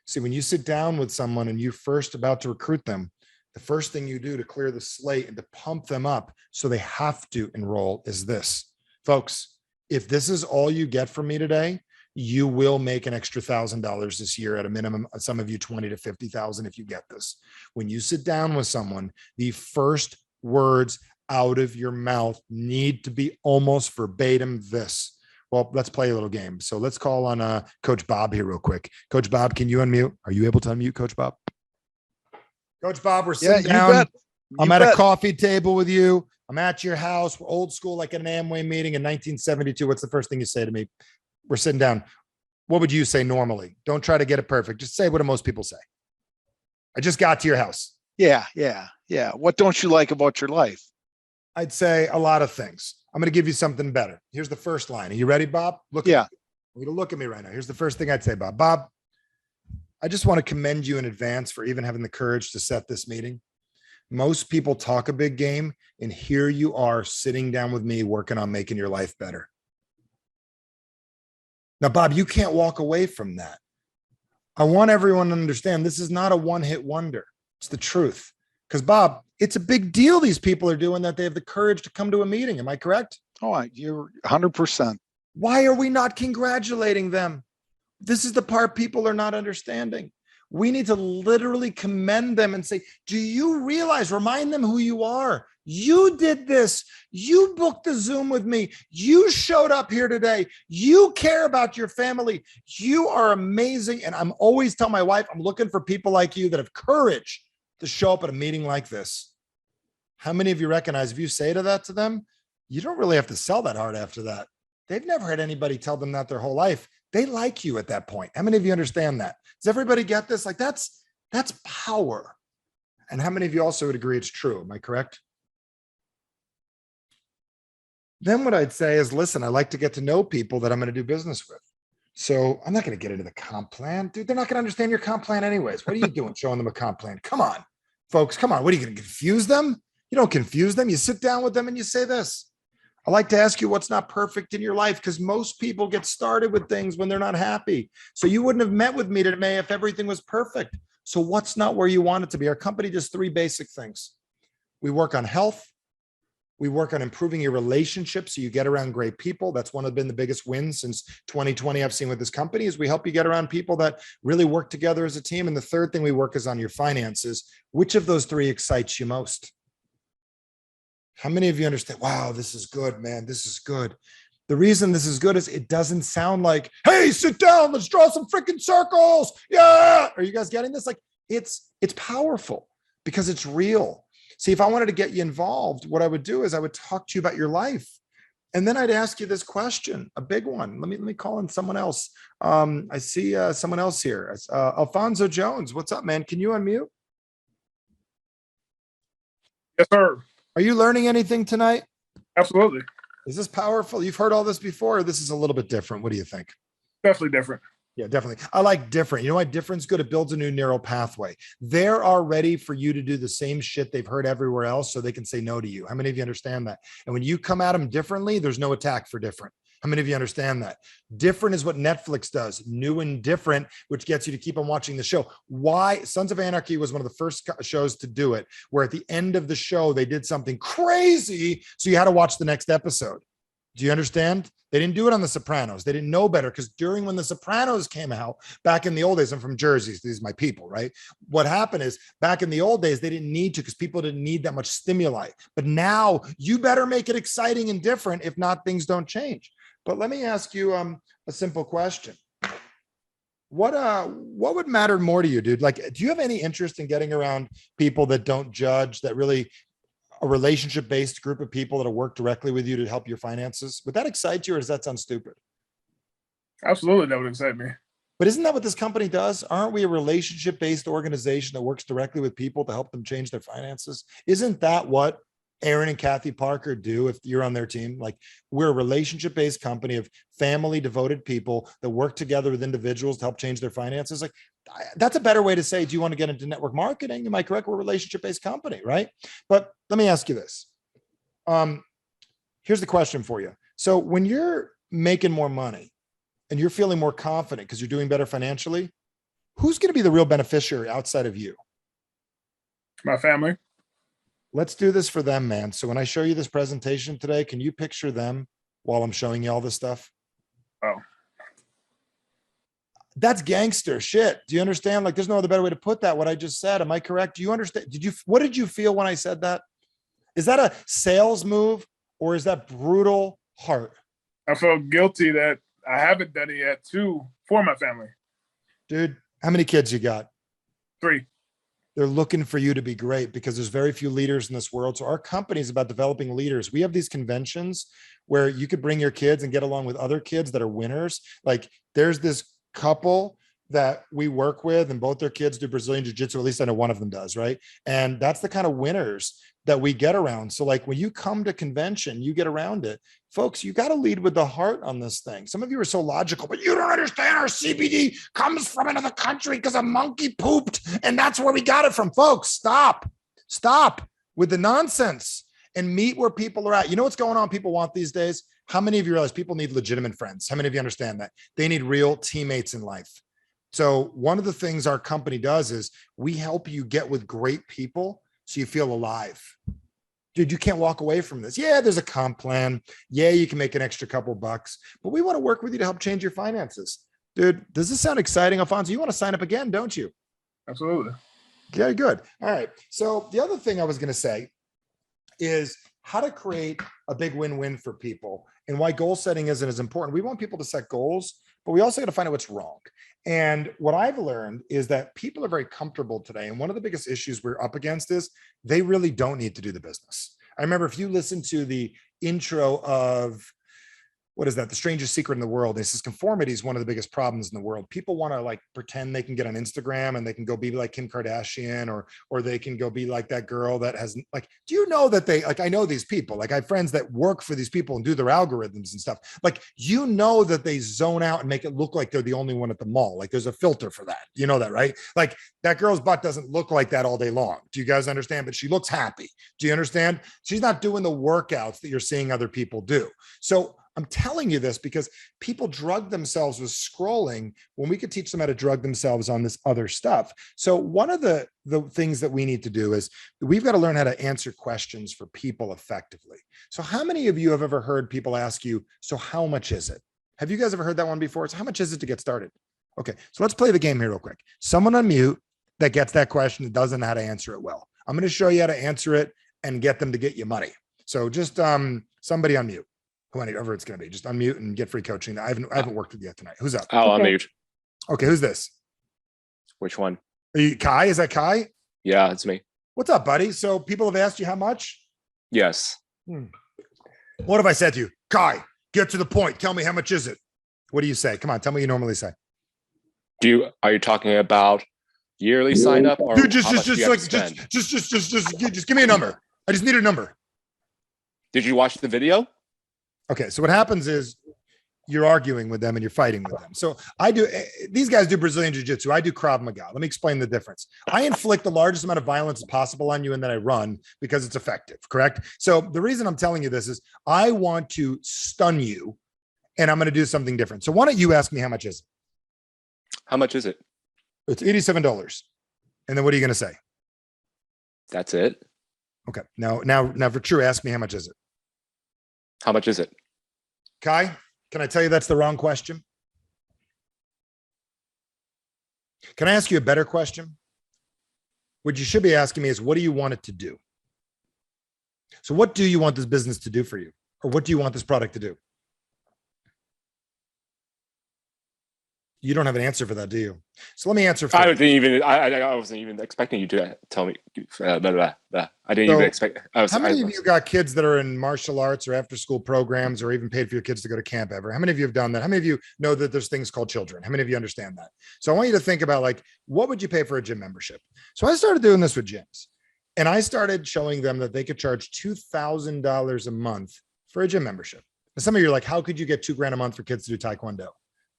See, when you sit down with someone and you're first about to recruit them, the first thing you do to clear the slate and to pump them up so they have to enroll is this. Folks, if this is all you get from me today, you will make an extra $1,000 this year at a minimum. Some of you 20 to 50,000 if you get this. When you sit down with someone, the first words out of your mouth need to be almost verbatim this. Well, let's play a little game. So let's call on Coach Bob here real quick. Coach Bob, can you unmute? Are you able to unmute, Coach Bob? Coach Bob, we're sitting down. I'm at a coffee table with you. I'm at your house. We're old school, like at an Amway meeting in 1972. What's the first thing you say to me? We're sitting down. What would you say normally? Don't try to get it perfect. Just say what do most people say. I just got to your house. Yeah. What don't you like about your life? I'd say a lot of things. I'm going to give you something better. Here's the first line. Are you ready, Bob? Look at me. You to look at me right now. Here's the first thing I'd say, Bob. Bob, I just want to commend you in advance for even having the courage to set this meeting. Most people talk a big game, and here you are sitting down with me working on making your life better. Now, Bob, you can't walk away from that. I want everyone to understand this is not a one-hit wonder. It's the truth. Because, Bob, it's a big deal these people are doing that they have the courage to come to a meeting. Am I correct? Oh, you're 100%. Why are we not congratulating them? This is the part people are not understanding. We need to literally commend them and say, do you realize, remind them who you are. You did this. You booked the Zoom with me. You showed up here today. You care about your family. You are amazing. And I'm always telling my wife, I'm looking for people like you that have courage to show up at a meeting like this. How many of you recognize if you say that to them, you don't really have to sell that hard after that. They've never had anybody tell them that their whole life. They like you at that point. How many of you understand that? Does everybody get this? Like that's power. And how many of you also would agree it's true? Am I correct? Then what I'd say is, listen, I like to get to know people that I'm going to do business with. So I'm not going to get into the comp plan. Dude, they're not going to understand your comp plan anyways. What are you doing showing them a comp plan? Come on, folks. Come on. What are you going to confuse them? You don't confuse them. You sit down with them and you say this. I like to ask you what's not perfect in your life because most people get started with things when they're not happy. So you wouldn't have met with me today if everything was perfect. So what's not where you want it to be? Our company does 3 basic things. We work on health. We work on improving your relationships so you get around great people. That's been the biggest wins since 2020 I've seen with this company is we help you get around people that really work together as a team. And the third thing we work is on your finances. Which of those 3 excites you most? How many of you understand? Wow, this is good, man. This is good. The reason this is good is it doesn't sound like, hey, sit down, let's draw some freaking circles. Yeah. Are you guys getting this? Like it's powerful because it's real. See, if I wanted to get you involved, what I would do is I would talk to you about your life. And then I'd ask you this question, a big one. Let me call in someone else. I see someone else here. Alfonso Jones. What's up, man? Can you unmute? Yes, sir. Are you learning anything tonight? Absolutely. Is this powerful? You've heard all this before, or this is a little bit different? What do you think? Definitely different. Yeah, definitely. I like different. You know why different's good? It builds a new neural pathway. They're all ready for you to do the same shit they've heard everywhere else so they can say no to you. How many of you understand that? And when you come at them differently, there's no attack for different. How many of you understand that? Different is what Netflix does, new and different, which gets you to keep on watching the show. Why? Sons of Anarchy was one of the first shows to do it, where at the end of the show, they did something crazy. So you had to watch the next episode. Do you understand? They didn't do it on The Sopranos. They didn't know better because during when The Sopranos came out back in the old days, I'm from Jersey. So these are my people, right? What happened is back in the old days, they didn't need to because people didn't need that much stimuli. But now you better make it exciting and different. If not, things don't change. But let me ask you a simple question. What would matter more to you, dude? Like, do you have any interest in getting around people that don't judge, that really a relationship-based group of people that'll work directly with you to help your finances? Would that excite you or does that sound stupid? Absolutely, that would excite me. But isn't that what this company does? Aren't we a relationship-based organization that works directly with people to help them change their finances? Isn't that what Aaron and Kathy Parker do if you're on their team? Like, we're a relationship-based company of family devoted people that work together with individuals to help change their finances. Like, that's a better way to say, do you want to get into network marketing? Am I correct? We're a relationship-based company, right? But let me ask you this. Here's the question for you. So when you're making more money and you're feeling more confident because you're doing better financially, who's going to be the real beneficiary outside of you? My family. Let's do this for them, man. So when I show you this presentation today, can you picture them while I'm showing you all this stuff? Oh. That's gangster shit. Do you understand? Like, there's no other better way to put that. What I just said. Am I correct? Do you understand? What did you feel when I said that? Is that a sales move or is that brutal heart? I felt guilty that I haven't done it yet too for my family. Dude, how many kids you got? 3. They're looking for you to be great because there's very few leaders in this world. So our company is about developing leaders. We have these conventions where you could bring your kids and get along with other kids that are winners. Like there's this couple that we work with and both their kids do Brazilian jiu-jitsu. At least I know one of them does. Right. And that's the kind of winners that we get around. So like when you come to convention, you get around it. Folks, you got to lead with the heart on this thing. Some of you are so logical, but you don't understand our CBD comes from another country because a monkey pooped and that's where we got it from. Folks, stop with the nonsense and meet where people are at. You know what's going on? People want these days. How many of you realize people need legitimate friends? How many of you understand that? They need real teammates in life. So one of the things our company does is we help you get with great people so you feel alive. Dude, you can't walk away from this. Yeah, there's a comp plan. Yeah, you can make an extra couple bucks, but we want to work with you to help change your finances. Dude, does this sound exciting, Alfonso? You want to sign up again, don't you? Absolutely. Yeah, good. All right. So the other thing I was going to say is how to create a big win-win for people and why goal setting isn't as important. We want people to set goals, but we also got to find out what's wrong. And what I've learned is that people are very comfortable today. And one of the biggest issues we're up against is they really don't need to do the business. I remember if you listen to the intro of, what is that? The strangest secret in the world. This is conformity is one of the biggest problems in the world. People want to like pretend they can get on Instagram and they can go be like Kim Kardashian or they can go be like that girl that has like, do you know that they like, I know these people, like I have friends that work for these people and do their algorithms and stuff. Like, you know, that they zone out and make it look like they're the only one at the mall. Like there's a filter for that. You know that, right? Like that girl's butt doesn't look like that all day long. Do you guys understand? But she looks happy. Do you understand? She's not doing the workouts that you're seeing other people do. So I'm telling you this because people drug themselves with scrolling when we could teach them how to drug themselves on this other stuff. So one of the things that we need to do is we've got to learn how to answer questions for people effectively. So how many of you have ever heard people ask you, so how much is it? Have you guys ever heard that one before? It's how much is it to get started? Okay, so let's play the game here real quick. Someone unmute that gets that question that doesn't know how to answer it well. I'm going to show you how to answer it and get them to get you money. So just somebody unmute. Whoever it's going to be, just unmute and get free coaching. I haven't worked with you yet tonight. Who's up? I'll unmute. Okay, who's this? Which one? Are you Kai? Is that Kai? Yeah, it's me. What's up, buddy? So people have asked you how much? Yes. What have I said to you? Kai, get to the point. Tell me how much is it? What do you say? Come on, tell me what you normally say. Are you talking about yearly sign up or Dude, just give me a number. I just need a number. Did you watch the video? Okay, so what happens is you're arguing with them and you're fighting with them. So these guys do Brazilian jiu-jitsu. I do Krav Maga. Let me explain the difference. I inflict the largest amount of violence possible on you and then I run because it's effective, correct? So the reason I'm telling you this is I want to stun you and I'm going to do something different. So why don't you ask me how much is it? How much is it? It's $87. And then what are you going to say? That's it. Okay. Now for true, ask me how much is it? How much is it? Kai, can I tell you that's the wrong question? Can I ask you a better question? What you should be asking me is, what do you want it to do? So what do you want this business to do for you? Or what do you want this product to do? You don't have an answer for that, do you? So let me answer for you. I wasn't even expecting you to tell me. I didn't even expect. How many of you got kids that are in martial arts or after school programs or even paid for your kids to go to camp ever? How many of you have done that? How many of you know that there's things called children? How many of you understand that? So I want you to think about like, what would you pay for a gym membership? So I started doing this with gyms and I started showing them that they could charge $2,000 a month for a gym membership. And some of you are like, how could you get $2,000 a month for kids to do Taekwondo?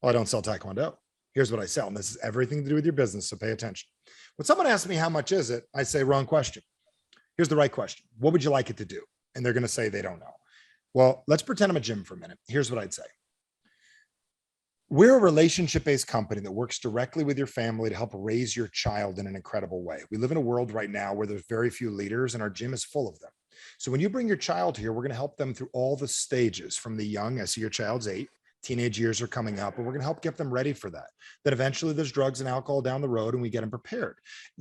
Well, I don't sell Taekwondo. Here's what I sell. And this is everything to do with your business. So pay attention. When someone asks me, how much is it? I say, wrong question. Here's the right question. What would you like it to do? And they're going to say they don't know. Well, let's pretend I'm a gym for a minute. Here's what I'd say. We're a relationship-based company that works directly with your family to help raise your child in an incredible way. We live in a world right now where there's very few leaders and our gym is full of them. So when you bring your child here, we're going to help them through all the stages from the young. I see your child's 8. Teenage years are coming up, and we're going to help get them ready for that. Then eventually there's drugs and alcohol down the road, and we get them prepared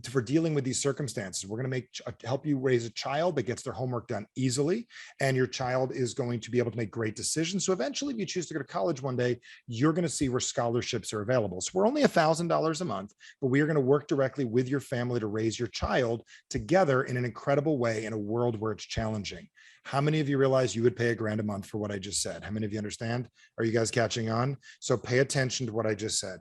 for dealing with these circumstances. We're going to help you raise a child that gets their homework done easily, and your child is going to be able to make great decisions. So eventually, if you choose to go to college one day, you're going to see where scholarships are available. So we're only $1,000 a month, but we are going to work directly with your family to raise your child together in an incredible way in a world where it's challenging. How many of you realize you would pay $1,000 a month for what I just said? How many of you understand? Are you guys catching on? So pay attention to what I just said.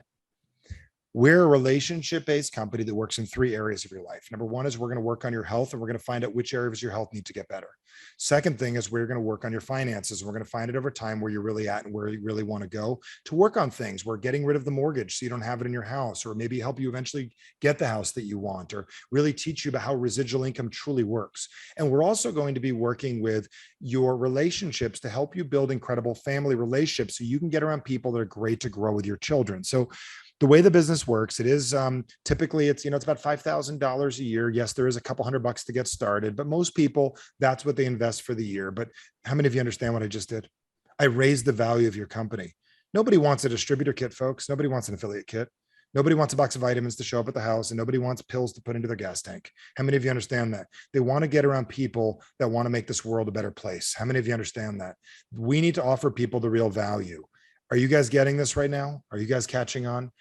We're a relationship-based company that works in 3 areas of your life. Number 1 is we're going to work on your health, and we're going to find out which areas of your health need to get better. Second thing is we're going to work on your finances, and we're going to find it over time where you're really at and where you really want to go to work on things. We're getting rid of the mortgage so you don't have it in your house, or maybe help you eventually get the house that you want, or really teach you about how residual income truly works. And we're also going to be working with your relationships to help you build incredible family relationships so you can get around people that are great to grow with your children. So the way the business works, it is typically it's about $5,000 a year. Yes, there is a couple $100 to get started, but most people, that's what they invest for the year. But how many of you understand what I just did? I raised the value of your company. Nobody wants a distributor kit, folks. Nobody wants an affiliate kit. Nobody wants a box of vitamins to show up at the house, and nobody wants pills to put into their gas tank. How many of you understand that? They want to get around people that want to make this world a better place. How many of you understand that? We need to offer people the real value. Are you guys getting this right now? Are you guys catching on?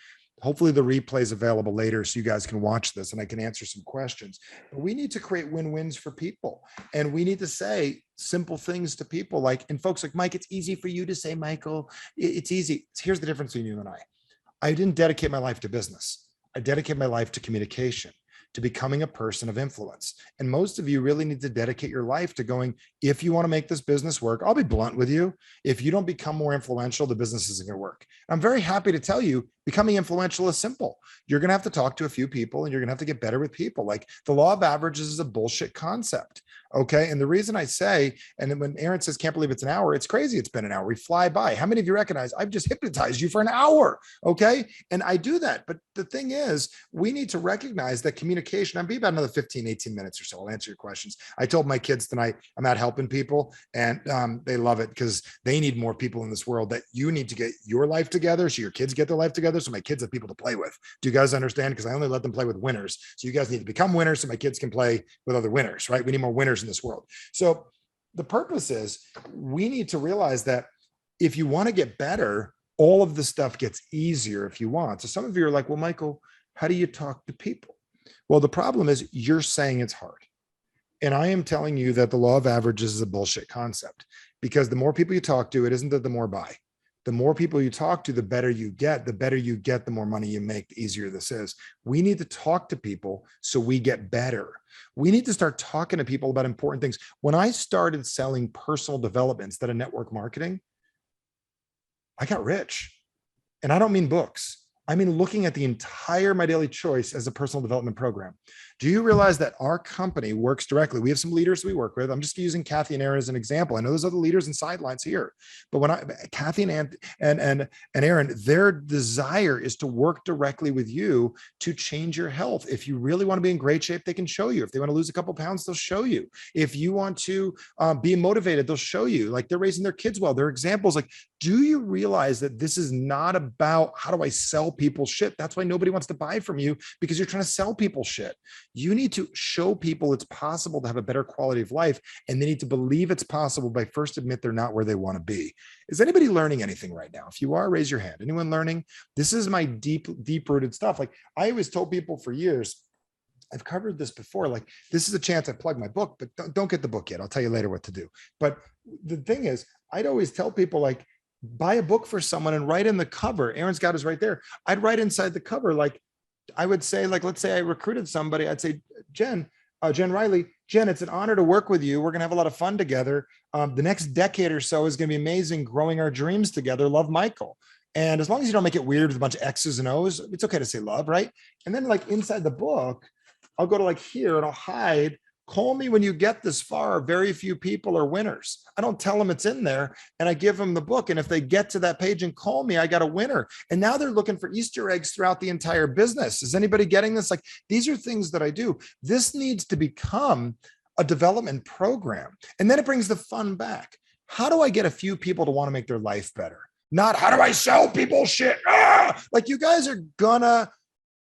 Hopefully the replay is available later so you guys can watch this and I can answer some questions. But we need to create win-wins for people. And we need to say simple things to people like, and folks like, Mike, it's easy for you to say, Michael, it's easy. Here's the difference between you and I. I didn't dedicate my life to business. I dedicated my life to communication, to becoming a person of influence. And most of you really need to dedicate your life to going, if you want to make this business work, I'll be blunt with you. If you don't become more influential, the business isn't going to work. I'm very happy to tell you, becoming influential is simple. You're going to have to talk to a few people and you're going to have to get better with people. Like the law of averages is a bullshit concept. Okay. And the reason I say, and then when Aaron says, can't believe it's an hour, it's crazy. It's been an hour. We fly by. How many of you recognize I've just hypnotized you for an hour? Okay. And I do that. But the thing is, we need to recognize that communication, I'll be about another 15, 18 minutes or so. I'll answer your questions. I told my kids tonight, I'm out helping people and they love it because they need more people in this world, that you need to get your life together so your kids get their life together. So my kids have people to play with. Do you guys understand? Because I only let them play with winners. So you guys need to become winners so my kids can play with other winners, right? We need more winners in this world. So the purpose is we need to realize that if you want to get better, all of the stuff gets easier if you want. So some of you are like, well, Michael, how do you talk to people? Well, the problem is you're saying it's hard. And I am telling you that the law of averages is a bullshit concept, because the more people you talk to, it isn't that the more buy. The more people you talk to, the better you get. The better you get, the more money you make, the easier this is. We need to talk to people so we get better. We need to start talking to people about important things. When I started selling personal development instead of network marketing, I got rich. And I don't mean books. I mean looking at the entire My Daily Choice as a personal development program. Do you realize that our company works directly? We have some leaders we work with. I'm just using Kathy and Aaron as an example. I know there's other leaders and sidelines here, but when Kathy and Aaron, their desire is to work directly with you to change your health. If you really want to be in great shape, they can show you. If they want to lose a couple pounds, they'll show you. If you want to be motivated, they'll show you. Like they're raising their kids well. They're examples. Like, do you realize that this is not about how do I sell people shit? That's why nobody wants to buy from you, because you're trying to sell people shit. You need to show people it's possible to have a better quality of life, and they need to believe it's possible by first admit they're not where they want to be. Is anybody learning anything right now? If you are, raise your hand. Anyone learning? This is my deep-rooted stuff. Like I always told people for years, I've covered this before, like this is a chance I plug my book, but don't get the book yet. I'll tell you later what to do. But the thing is, I'd always tell people like, buy a book for someone and write in the cover. Aaron's got his right there. I'd write inside the cover, like, I would say, like, let's say I recruited somebody. I'd say, Jen Riley, Jen, it's an honor to work with you. We're going to have a lot of fun together. The next decade or so is going to be amazing, growing our dreams together. Love, Michael. And as long as you don't make it weird with a bunch of X's and O's, it's okay to say love, right? And then like inside the book, I'll go to like here and I'll hide, call me when you get this far. Very few people are winners. I don't tell them it's in there, and I give them the book. And if they get to that page and call me, I got a winner. And now they're looking for Easter eggs throughout the entire business. Is anybody getting this? Like, these are things that I do. This needs to become a development program. And then it brings the fun back. How do I get a few people to want to make their life better? Not how do I sell people shit? Like, you guys are gonna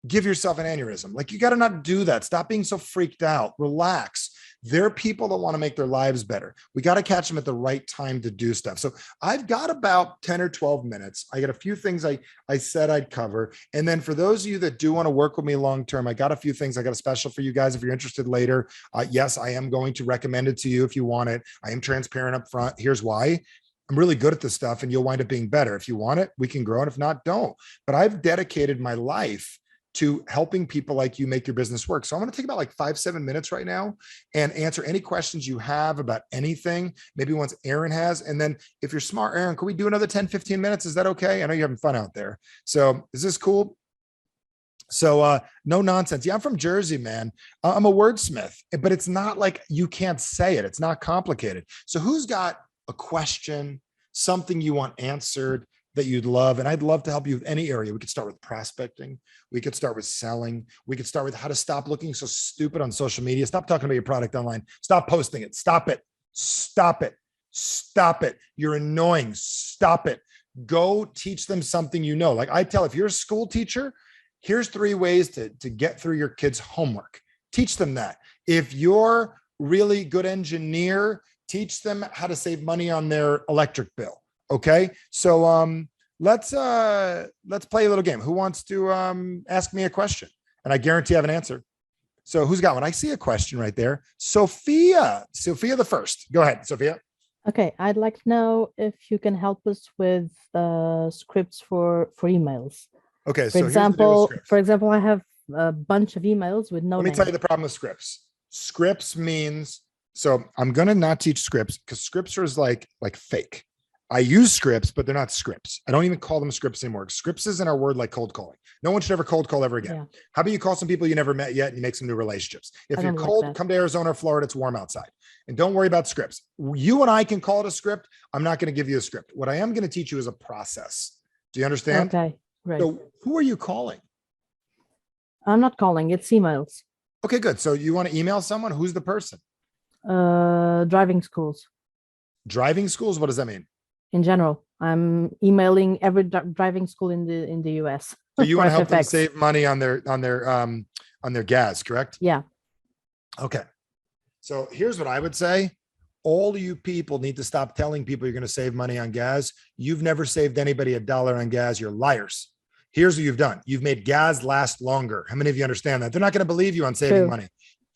give yourself an aneurysm. Like, you got to not do that. Stop being so freaked out. Relax. There are people that want to make their lives better. We got to catch them at the right time to do stuff. So I've got about 10 or 12 minutes. I got a few things I said I'd cover. And then for those of you that do want to work with me long-term, I got a few things. I got a special for you guys. If you're interested later, yes, I am going to recommend it to you if you want it. I am transparent up front. Here's why. I'm really good at this stuff and you'll wind up being better. If you want it, we can grow it. If not, don't. But I've dedicated my life to helping people like you make your business work. So I'm going to take about like 5-7 minutes right now and answer any questions you have about anything, maybe once Aaron has. And then if you're smart, Aaron, can we do another 10-15 minutes? Is that okay? I know you're having fun out there. So is this cool? So no nonsense. Yeah, I'm from Jersey, man. I'm a wordsmith, but it's not like you can't say it. It's not complicated. So who's got a question, something you want answered that you'd love? And I'd love to help you with any area. We could start with prospecting. We could start with selling. We could start with how to stop looking so stupid on social media. Stop talking about your product online. Stop posting it. Stop it. Stop it. Stop it. You're annoying. Stop it. Go teach them something you know. Like I tell, if you're a school teacher, here's 3 ways to get through your kids' homework. Teach them that. If you're really good engineer, teach them how to save money on their electric bill. Okay, so let's play a little game. Who wants to ask me a question? And I guarantee I have an answer. So who's got one? I see a question right there. Sophia the first. Go ahead, Sophia. Okay, I'd like to know if you can help us with scripts for emails. Okay, For example, I have a bunch of emails with no Let me name. tell you the problem with scripts. Scripts means, so I'm gonna not teach scripts because scripts are like fake. I use scripts, but they're not scripts. I don't even call them scripts anymore. Scripts isn't our word like cold calling. No one should ever cold call ever again. Yeah. How about you call some people you never met yet and you make some new relationships? If I you're don't like cold, that. come to Arizona or Florida, it's warm outside. And don't worry about scripts. You and I can call it a script. I'm not going to give you a script. What I am going to teach you is a process. Do you understand? Okay, right. So who are you calling? I'm not calling, it's emails. Okay, good. So you want to email someone? Who's the person? Driving schools Driving schools? What does that mean? in general. I'm emailing every driving school in the US. So you want to help them FFX. save money on their gas, correct? Yeah. Okay. So here's what I would say. All you people need to stop telling people you're going to save money on gas. You've never saved anybody $1 on gas. You're liars. Here's what you've done. You've made gas last longer. How many of you understand that? They're not going to believe you on saving True. money.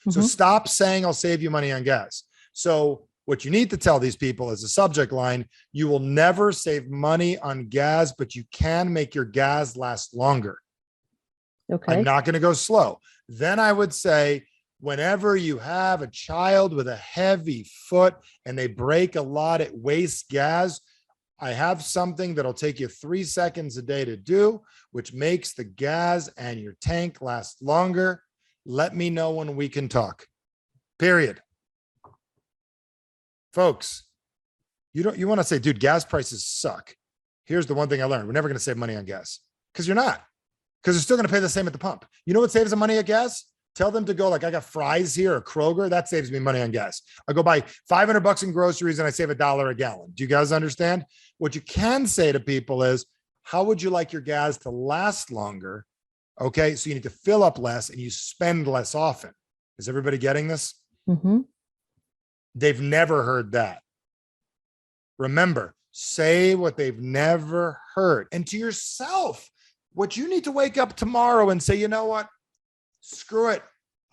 So Mhm. stop saying I'll save you money on gas. So what you need to tell these people is a subject line. You will never save money on gas, but you can make your gas last longer. Okay. I'm not going to go slow. Then I would say, whenever you have a child with a heavy foot and they break a lot, it wastes gas. I have something that'll take you 3 seconds a day to do, which makes the gas and your tank last longer. Let me know when we can talk. Period. Folks, you want to say, dude, gas prices suck. Here's the one thing I learned. We're never going to save money on gas because you're not, because you're still going to pay the same at the pump. You know what saves the money at gas? Tell them to go, like, I got Fry's here or Kroger. That saves me money on gas. I go buy $500 in groceries and I save $1 a gallon. Do you guys understand? What you can say to people is, how would you like your gas to last longer? Okay. So you need to fill up less and you spend less often. Is everybody getting this? Mm-hmm. They've never heard that. Remember, say what they've never heard. And to yourself, what you need to wake up tomorrow and say, you know what? Screw it.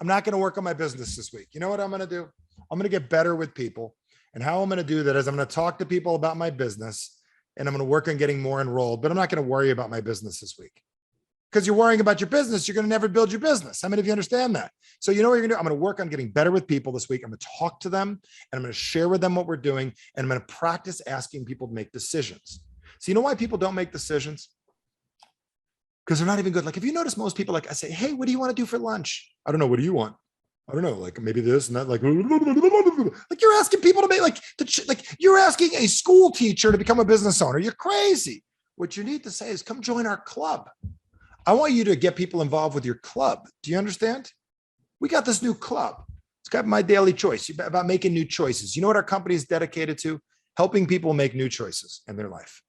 I'm not going to work on my business this week. You know what I'm going to do? I'm going to get better with people. And how I'm going to do that is I'm going to talk to people about my business and I'm going to work on getting more enrolled, but I'm not going to worry about my business this week. Because you're worrying about your business, you're going to never build your business. How many of you understand that? So you know what you're going to do? I'm going to work on getting better with people this week. I'm going to talk to them and I'm going to share with them what we're doing. And I'm going to practice asking people to make decisions. So you know why people don't make decisions? Because they're not even good. Like if you notice most people, like I say, hey, what do you want to do for lunch? I don't know. What do you want? I don't know. Like maybe this and that, like you're asking people to make like you're asking a school teacher to become a business owner. You're crazy. What you need to say is come join our club. I want you to get people involved with your club. Do you understand? We got this new club. It's It's got my daily choice about making new choices. You know what our company is dedicated to? Helping people make new choices in their life.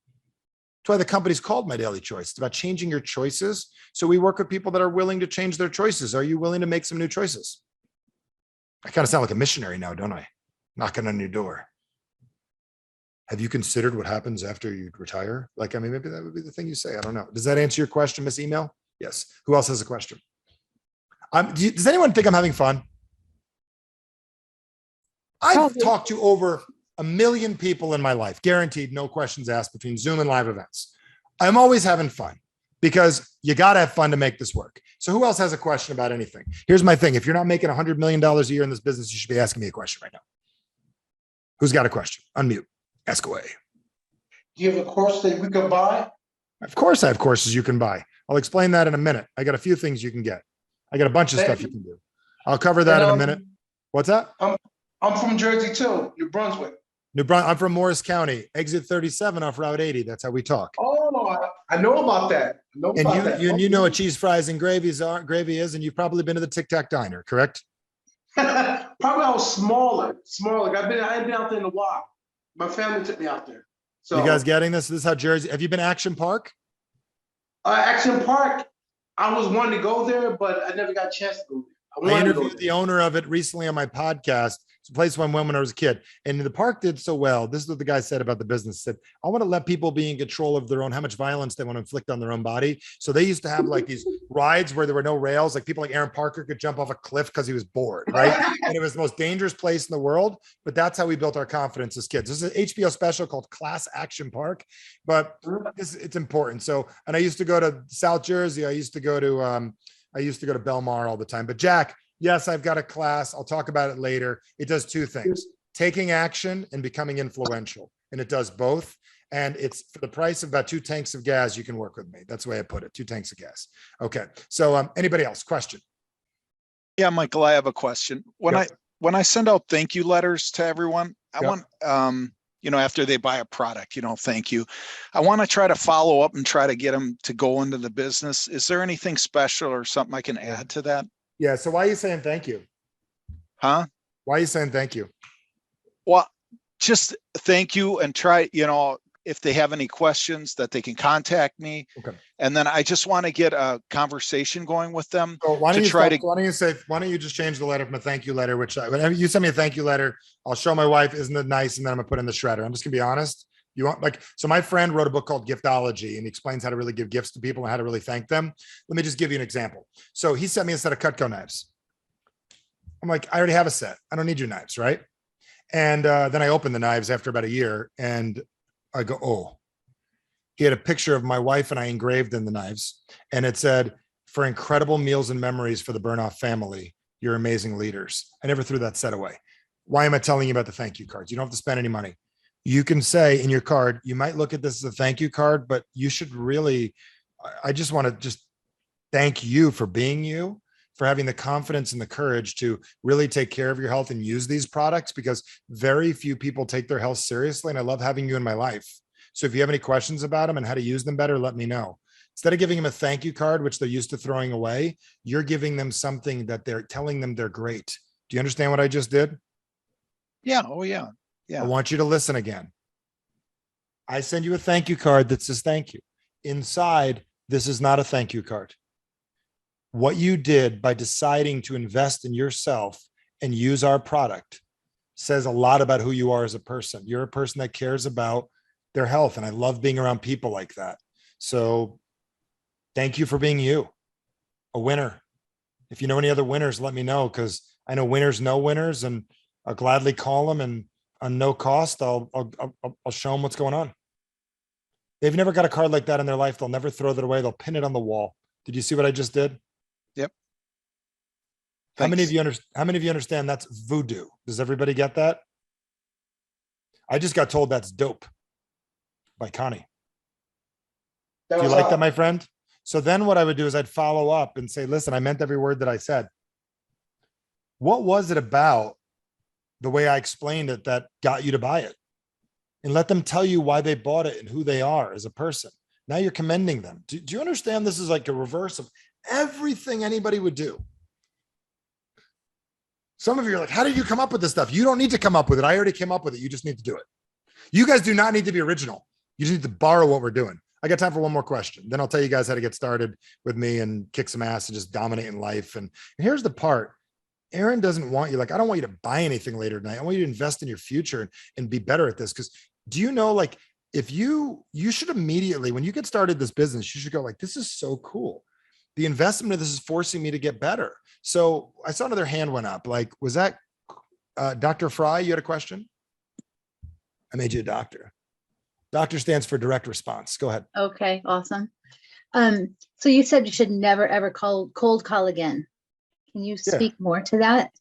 That's why the company's called My Daily Choice. It's about changing your choices. So we work with people that are willing to change their choices. Are you willing to make some new choices? I kind of sound like a missionary now, don't I? Knocking on your door. Have you considered what happens after you retire? Like, I mean, maybe that would be the thing you say. I don't know. Does that answer your question, Miss Email? Yes. Who else has a question? Does anyone think I'm having fun? I've Probably. talked to over 1 million people in my life, guaranteed, no questions asked between Zoom and live events. I'm always having fun because you got to have fun to make this work. So who else has a question about anything? Here's my thing. If you're not making $100 million a year in this business, you should be asking me a question right now. Who's got a question? Unmute. Ask away. Do you have a course that we could buy? Of course I have courses you can buy. I'll explain that in a minute. I got a few things you can get. I got a bunch of stuff you can do. I'll cover that in a minute. What's that? I'm from Jersey too, New Brunswick. I'm from Morris County, exit 37 off Route 80. That's how we talk. Oh, I know about that. You know what cheese fries and gravy is, and you've probably been to the Tic Tac Diner, correct? Probably I was smaller. I ain't been out there in a while. My family took me out there. So you guys getting this? This is how Jersey. Have you been to Action Park? Action Park, I was wanting to go there, but I never got a chance to go there. I interviewed the owner of it recently on my podcast. It's a place I went when I was a kid, and the park did so well. This is what the guy said about the business. He said, I want to let people be in control of their own, how much violence they want to inflict on their own body. So they used to have like these rides where there were no rails. Like people like Aaron Parker could jump off a cliff because he was bored, right? And it was the most dangerous place in the world. But that's how we built our confidence as kids. This is an HBO special called Class Action Park, but it's important. So, and I used to go to South Jersey. I used to go to Belmar all the time. But Jack, yes, I've got a class. I'll talk about it later. It does two things: taking action and becoming influential. And it does both. And it's for the price of about 2 tanks of gas. You can work with me. That's the way I put it. 2 tanks of gas. Okay. So anybody else? Question? Yeah, Michael, I have a question. When I send out thank you letters to everyone, I want, after they buy a product, thank you. I want to try to follow up and try to get them to go into the business. Is there anything special or something I can add to that? Yeah. So why are you saying thank you? Huh? Why are you saying thank you? Well, just thank you, and try, if they have any questions that they can contact me. Okay. And then I just want to get a conversation going with them. So why don't you just change the letter from a thank you letter, which whenever you send me a thank you letter, I'll show my wife, isn't it nice? And then I'm gonna put in the shredder. I'm just gonna be honest. You want so my friend wrote a book called Giftology, and he explains how to really give gifts to people and how to really thank them. Let me just give you an example. So he sent me a set of Cutco knives. I'm like, I already have a set. I don't need your knives, right? And then I opened the knives after about a year, and I go, oh. He had a picture of my wife and I engraved in the knives, and it said, "For incredible meals and memories for the Bernoff family, you're amazing leaders." I never threw that set away. Why am I telling you about the thank you cards? You don't have to spend any money. You can say in your card, you might look at this as a thank you card, but you should really, I just want to just thank you for being you, for having the confidence and the courage to really take care of your health and use these products, because very few people take their health seriously. And I love having you in my life. So if you have any questions about them and how to use them better, let me know. Instead of giving them a thank you card, which they're used to throwing away, you're giving them something that they're telling them they're great. Do you understand what I just did? Yeah. Oh, yeah. Yeah. I want you to listen again. I send you a thank you card that says thank you. Inside, this is not a thank you card. What you did by deciding to invest in yourself and use our product says a lot about who you are as a person. You're a person that cares about their health. And I love being around people like that. So thank you for being you, a winner. If you know any other winners, let me know, because I know winners know winners, and I'll gladly call them, and on no cost, I'll show them what's going on. They've never got a card like that in their life. They'll never throw that away. They'll pin it on the wall. Did you see what I just did? Yep. How many of you understand that's voodoo? Does everybody get that? I just got told that's dope by Connie. Do you like that, my friend? So then what I would do is I'd follow up and say, listen, I meant every word that I said. What was it about the way I explained it that got you to buy it? And let them tell you why they bought it and who they are as a person. Now you're commending them. Do you understand? This is like a reverse of everything anybody would do. Some of you are like, how did you come up with this stuff? You don't need to come up with it. I already came up with it. You just need to do it. You guys do not need to be original. You just need to borrow what we're doing. I got time for one more question. Then I'll tell you guys how to get started with me and kick some ass and just dominate in life. And here's the part. Aaron doesn't want you, like, I don't want you to buy anything later tonight. I want you to invest in your future and be better at this. Because do you know, like, if you should immediately, when you get started this business, you should go like, this is so cool. The investment of this is forcing me to get better. So I saw another hand went up. Like, was that Dr. Fry? You had a question? I made you a doctor. Doctor stands for direct response. Go ahead. Okay, awesome. So you said you should never ever cold call again. Can you speak more to that?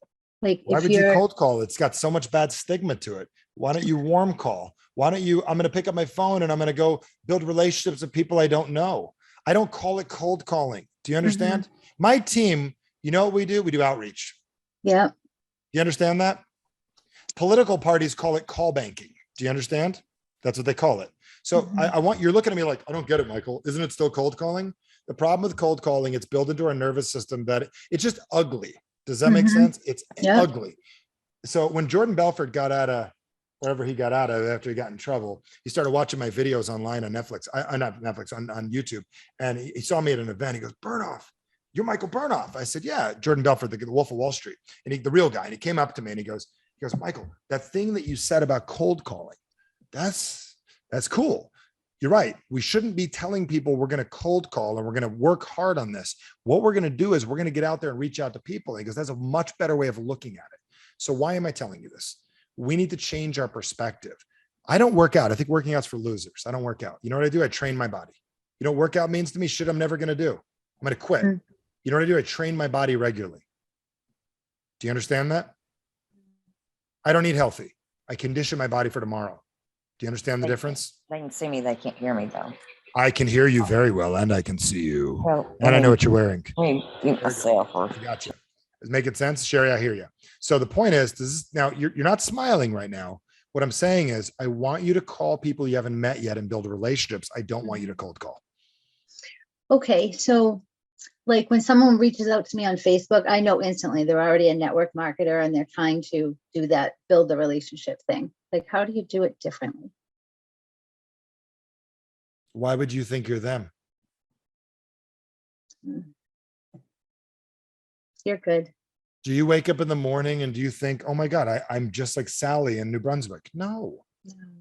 Like, why if would you you're cold call? It's got so much bad stigma to it. Why don't you warm call? Why don't you, I'm going to pick up my phone and I'm going to go build relationships with people I don't know. I don't call it cold calling. Do you understand? My team, you know what we do? We do outreach. Yeah. You understand that? Political parties call it call banking. Do you understand? That's what they call it. So I want, you're looking at me like, I don't get it, Michael. Isn't it still cold calling? The problem with cold calling, it's built into our nervous system that it's just ugly. Does that make sense? It's ugly. So when Jordan Belfort got out of wherever he got out of after he got in trouble, he started watching my videos online on Netflix, not Netflix, on YouTube. And he saw me at an event. He goes, Bernoff, you're Michael Bernoff. I said, yeah, Jordan Belfort, the Wolf of Wall Street. And the real guy. And he came up to me and he goes, Michael, that thing that you said about cold calling, that's cool. You're right. We shouldn't be telling people we're going to cold call and we're going to work hard on this. What we're going to do is we're going to get out there and reach out to people, because that's a much better way of looking at it. So why am I telling you this? We need to change our perspective. I don't work out. I think working out's for losers. I don't work out. You know what I do? I train my body. You know what workout means to me? Shit, I'm never going to do. I'm going to quit. You know what I do? I train my body regularly. Do you understand that? I don't eat healthy. I condition my body for tomorrow. Do you understand the difference? They can see me. They can't hear me though. I can hear you very well, and I can see you. Well, and I know what you're wearing. I mean, myself or Gotcha. Is making sense, Sherry? I hear you. So the point is, now you're not smiling right now. What I'm saying is, I want you to call people you haven't met yet and build relationships. I don't want you to cold call. okay. So like when someone reaches out to me on Facebook, I know instantly they're already a network marketer and they're trying to do that, build the relationship thing. Like, how do you do it differently? Why would you think you're them? You're good. Do you wake up in the morning and do you think, oh my God, I'm just like Sally in New Brunswick? No,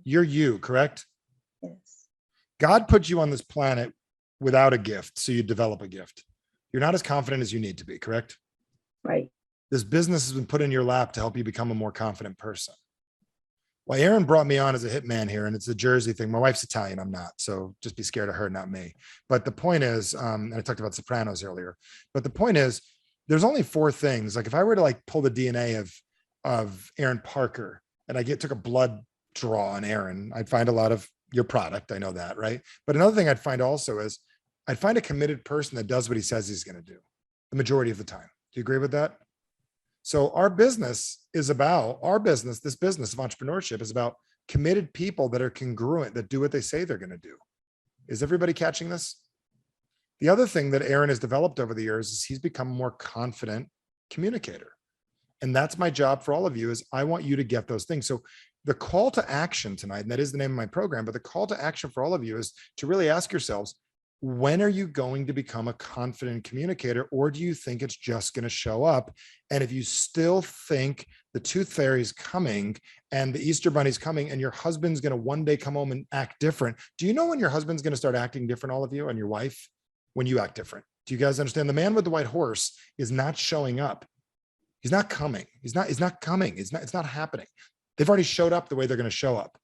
you're you, correct? Yes. God put you on this planet without a gift, so you develop a gift. You're not as confident as you need to be, correct? Right. This business has been put in your lap to help you become a more confident person. Well, Aaron brought me on as a hitman here, and it's a Jersey thing. My wife's Italian, I'm not. So just be scared of her, not me. But the point is, and I talked about Sopranos earlier, but the point is, there's only 4 things. Like if I were to like pull the DNA of Aaron Parker and I took a blood draw on Aaron, I'd find a lot of your product. I know that, right? But another thing I'd find also is I'd find a committed person that does what he says he's going to do the majority of the time. Do you agree with that? So our business is about this business of entrepreneurship is about committed people that are congruent, that do what they say they're going to do. Is everybody catching this? The other thing that Aaron has developed over the years is he's become a more confident communicator. And that's my job for all of you, is I want you to get those things. So the call to action tonight, and that is the name of my program, but the call to action for all of you is to really ask yourselves, when are you going to become a confident communicator, or do you think it's just going to show up? And if you still think the tooth fairy's coming and the Easter bunny's coming and your husband's going to one day come home and act different, do you know when your husband's going to start acting different, all of you, and your wife? When you act different. Do you guys understand? The man with the white horse is not showing up. He's not coming. He's not coming. It's not happening. They've already showed up the way they're going to show up.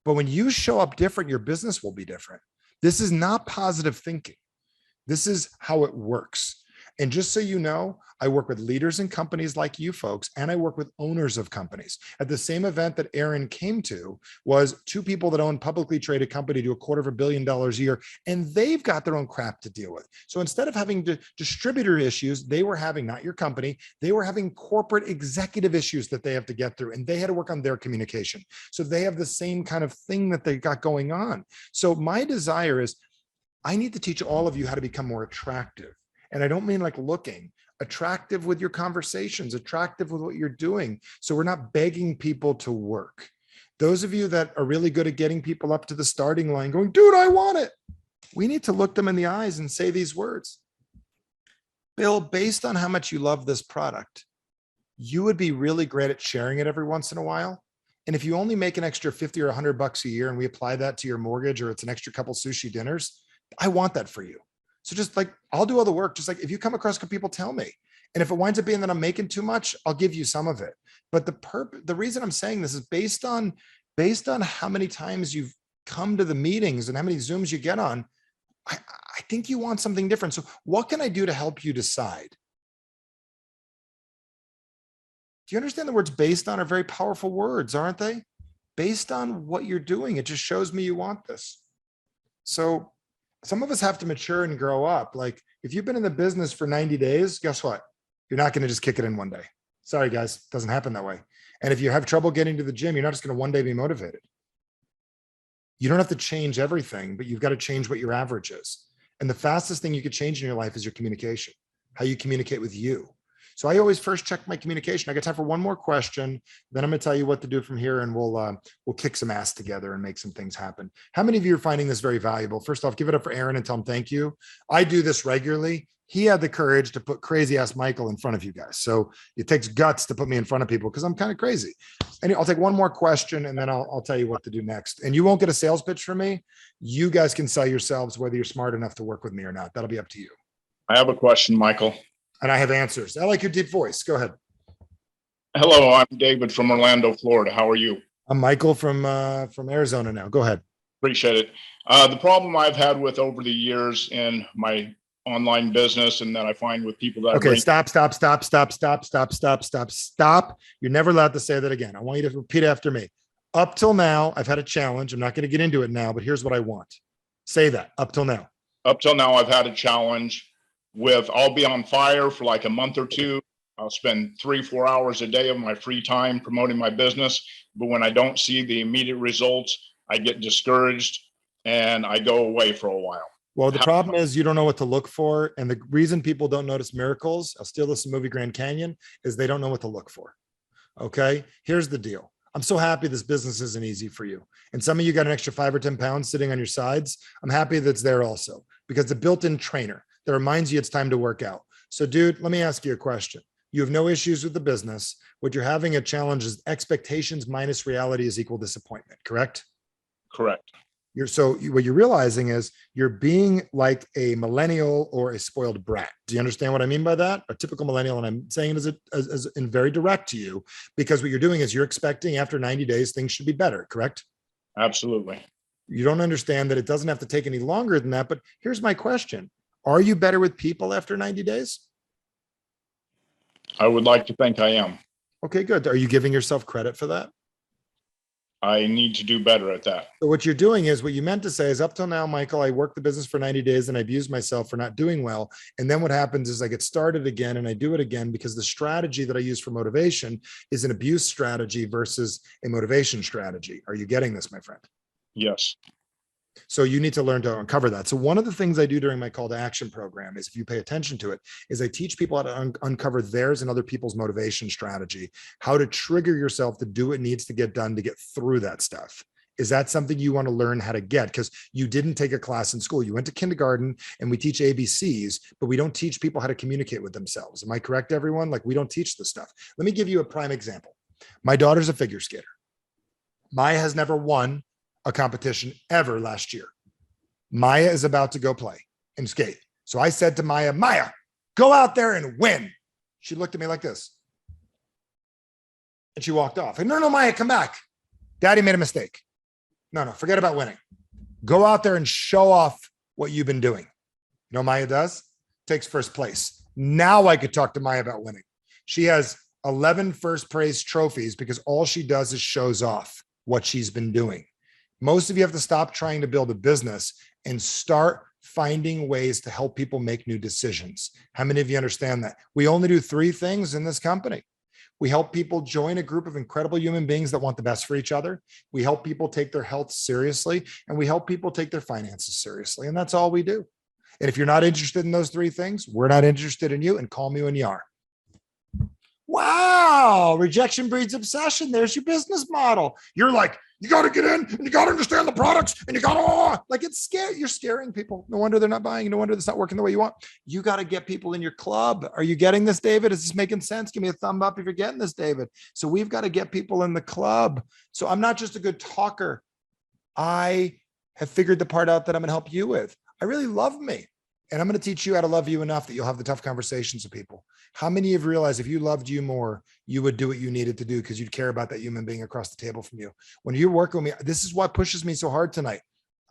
But when you show up different, your business will be different. This is not positive thinking. This is how it works. And just so you know, I work with leaders in companies like you folks, and I work with owners of companies. At the same event that Aaron came to was 2 people that own publicly traded company do $250 million a year, and they've got their own crap to deal with. So instead of having distributor issues, they were having, not your company, they were having corporate executive issues that they have to get through, and they had to work on their communication. So they have the same kind of thing that they got going on. So my desire is, I need to teach all of you how to become more attractive. And I don't mean like looking. attractive with your conversations, attractive with what you're doing. So we're not begging people to work. Those of you that are really good at getting people up to the starting line going, dude, I want it. We need to look them in the eyes and say these words. Bill, based on how much you love this product, you would be really great at sharing it every once in a while. And if you only make an extra 50 or $100 a year and we apply that to your mortgage, or it's an extra couple sushi dinners, I want that for you. So just like, I'll do all the work. Just like if you come across good people, tell me. And if it winds up being that I'm making too much, I'll give you some of it. But the reason I'm saying this is based on how many times you've come to the meetings and how many Zooms you get on. I think you want something different. So what can I do to help you decide? Do you understand the words based on are very powerful words, aren't they? Based on what you're doing, it just shows me you want this. So some of us have to mature and grow up. Like if you've been in the business for 90 days, guess what? You're not going to just kick it in one day. Sorry, guys, it doesn't happen that way. And if you have trouble getting to the gym, you're not just going to one day be motivated. You don't have to change everything, but you've got to change what your average is. And the fastest thing you could change in your life is your communication, how you communicate with you. So I always first check my communication. I got time for one more question. Then I'm going to tell you what to do from here, and we'll kick some ass together and make some things happen. How many of you are finding this very valuable? First off, give it up for Aaron and tell him thank you. I do this regularly. He had the courage to put crazy ass Michael in front of you guys. So it takes guts to put me in front of people because I'm kind of crazy. And I'll take one more question and then I'll tell you what to do next. And you won't get a sales pitch from me. You guys can sell yourselves whether you're smart enough to work with me or not. That'll be up to you. I have a question, Michael. And I have answers. I like your deep voice. Go ahead. Hello, I'm David from Orlando, Florida. How are you? I'm Michael from Arizona now. Go ahead. Appreciate it. The problem I've had with over the years in my online business, and that I find with people that okay, stop. You're never allowed to say that again. I want you to repeat after me. Up till now, I've had a challenge. I'm not going to get into it now, but here's what I want. Say that. Up till now. Up till now, I've had a challenge with I'll be on fire for like a month or two. I'll spend 3-4 hours a day of my free time promoting my business. But when I don't see the immediate results, I get discouraged and I go away for a while. Well, the problem is you don't know what to look for. And the reason people don't notice miracles, I'll steal this from movie Grand Canyon, is they don't know what to look for. Okay, here's the deal. I'm so happy this business isn't easy for you. And some of you got an extra 5 or 10 pounds sitting on your sides. I'm happy that's there also because the built-in trainer that reminds you it's time to work out. So dude, let me ask you a question. You have no issues with the business. What you're having a challenge is expectations minus reality is equal disappointment, correct? Correct. What you're realizing is you're being like a millennial or a spoiled brat. Do you understand what I mean by that? A typical millennial, and I'm saying it as in very direct to you, because what you're doing is you're expecting after 90 days, things should be better, correct? Absolutely. You don't understand that it doesn't have to take any longer than that, but here's my question. Are you better with people after 90 days? I would like to think I am. Okay, good. Are you giving yourself credit for that? I need to do better at that. So what you're doing is what you meant to say is up till now, Michael, I worked the business for 90 days and I abused myself for not doing well. And then what happens is I get started again and I do it again because the strategy that I use for motivation is an abuse strategy versus a motivation strategy. Are you getting this, my friend? Yes. So you need to learn to uncover that. So one of the things I do during my call to action program is, if you pay attention to it, is I teach people how to uncover theirs and other people's motivation strategy, how to trigger yourself to do what needs to get done to get through that stuff. Is that something you want to learn how to get? Because you didn't take a class in school. You went to kindergarten and we teach ABCs, but we don't teach people how to communicate with themselves. Am I correct, everyone? Like, we don't teach this stuff. Let me give you a prime example. My daughter's a figure skater. Maya has never won a competition ever last year. Maya is about to go play and skate. So I said to Maya, go out there and win. She looked at me like this. And she walked off. And no, Maya, come back. Daddy made a mistake. No, forget about winning. Go out there and show off what you've been doing. You know what Maya does? Takes first place. Now I could talk to Maya about winning. She has 11 first place trophies because all she does is shows off what she's been doing. Most of you have to stop trying to build a business and start finding ways to help people make new decisions. How many of you understand that? We only do 3 things in this company. We help people join a group of incredible human beings that want the best for each other. We help people take their health seriously, and we help people take their finances seriously. And that's all we do. And if you're not interested in those 3 things, we're not interested in you, and call me when you are. Wow. Rejection breeds obsession. There's your business model. You're like, you got to get in and you got to understand the products and you got to, like, it's scary. You're scaring people. No wonder they're not buying. No wonder it's not working the way you want. You got to get people in your club. Are you getting this, David? Is this making sense? Give me a thumb up if you're getting this, David. So we've got to get people in the club. So I'm not just a good talker. I have figured the part out that I'm going to help you with. I really love me. And I'm going to teach you how to love you enough that you'll have the tough conversations with people. How many of you realize if you loved you more, you would do what you needed to do because you'd care about that human being across the table from you? When you're working with me, this is what pushes me so hard tonight.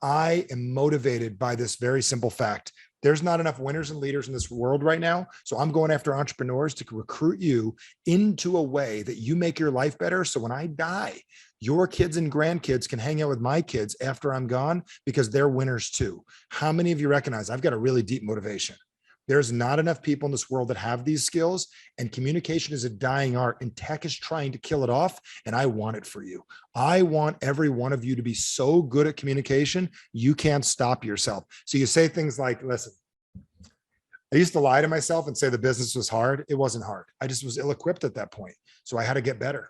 I am motivated by this very simple fact. There's not enough winners and leaders in this world right now. So I'm going after entrepreneurs to recruit you into a way that you make your life better. So when I die, your kids and grandkids can hang out with my kids after I'm gone because they're winners too. How many of you recognize I've got a really deep motivation? There's not enough people in this world that have these skills, and communication is a dying art, and tech is trying to kill it off. And I want it for you. I want every one of you to be so good at communication, you can't stop yourself. So you say things like, listen, I used to lie to myself and say the business was hard. It wasn't hard. I just was ill-equipped at that point. So I had to get better.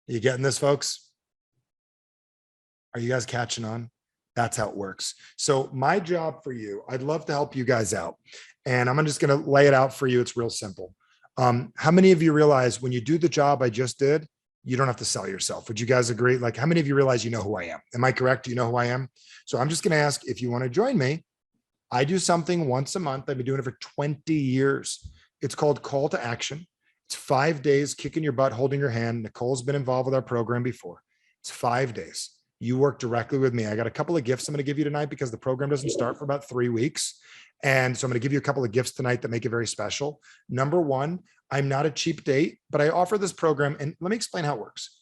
Are you getting this, folks? Are you guys catching on? That's how it works. So my job for you, I'd love to help you guys out. And I'm just going to lay it out for you. It's real simple. How many of you realize when you do the job I just did, you don't have to sell yourself? Would you guys agree? Like, how many of you realize you know who I am? Am I correct? Do you know who I am? So I'm just going to ask if you want to join me. I do something once a month. I've been doing it for 20 years. It's called Call to Action. It's 5 days, kicking your butt, holding your hand. Nicole's been involved with our program before. It's 5 days. You work directly with me. I got a couple of gifts I'm going to give you tonight because the program doesn't start for about 3 weeks. And so I'm going to give you a couple of gifts tonight that make it very special. Number one, I'm not a cheap date, but I offer this program. And let me explain how it works.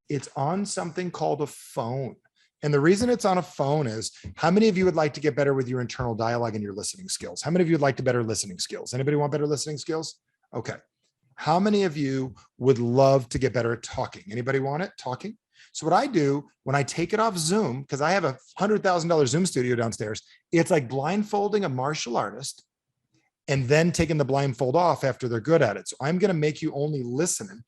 It's on something called a phone. And the reason it's on a phone is, how many of you would like to get better with your internal dialogue and your listening skills? How many of you would like to better listening skills? Anybody want better listening skills? Okay. How many of you would love to get better at talking? Anybody want it? Talking? So what I do when I take it off Zoom, because I have a $100,000 Zoom studio downstairs, it's like blindfolding a martial artist and then taking the blindfold off after they're good at it. So I'm going to make you only listen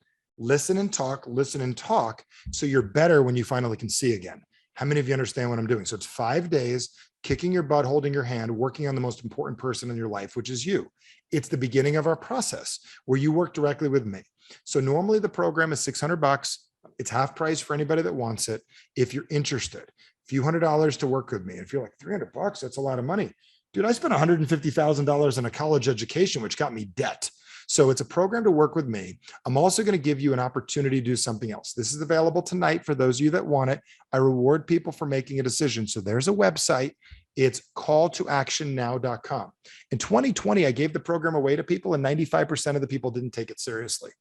and talk. So you're better when you finally can see again. How many of you understand what I'm doing? So it's 5 days, kicking your butt, holding your hand, working on the most important person in your life, which is you. It's the beginning of our process where you work directly with me. So normally the program is $600. It's half price for anybody that wants it. If you're interested, a few $100 to work with me. If you're like $300, that's a lot of money. Dude, I spent $150,000 in a college education, which got me debt. So it's a program to work with me. I'm also going to give you an opportunity to do something else. This is available tonight for those of you that want it. I reward people for making a decision. So there's a website. It's calltoactionnow.com. In 2020, I gave the program away to people and 95% of the people didn't take it seriously.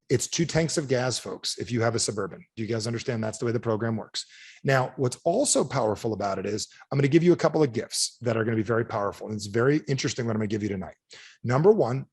It's 2 tanks of gas, folks, if you have a Suburban. Do you guys understand that's the way the program works? Now, what's also powerful about it is I'm going to give you a couple of gifts that are going to be very powerful. And it's very interesting what I'm going to give you tonight. Number one,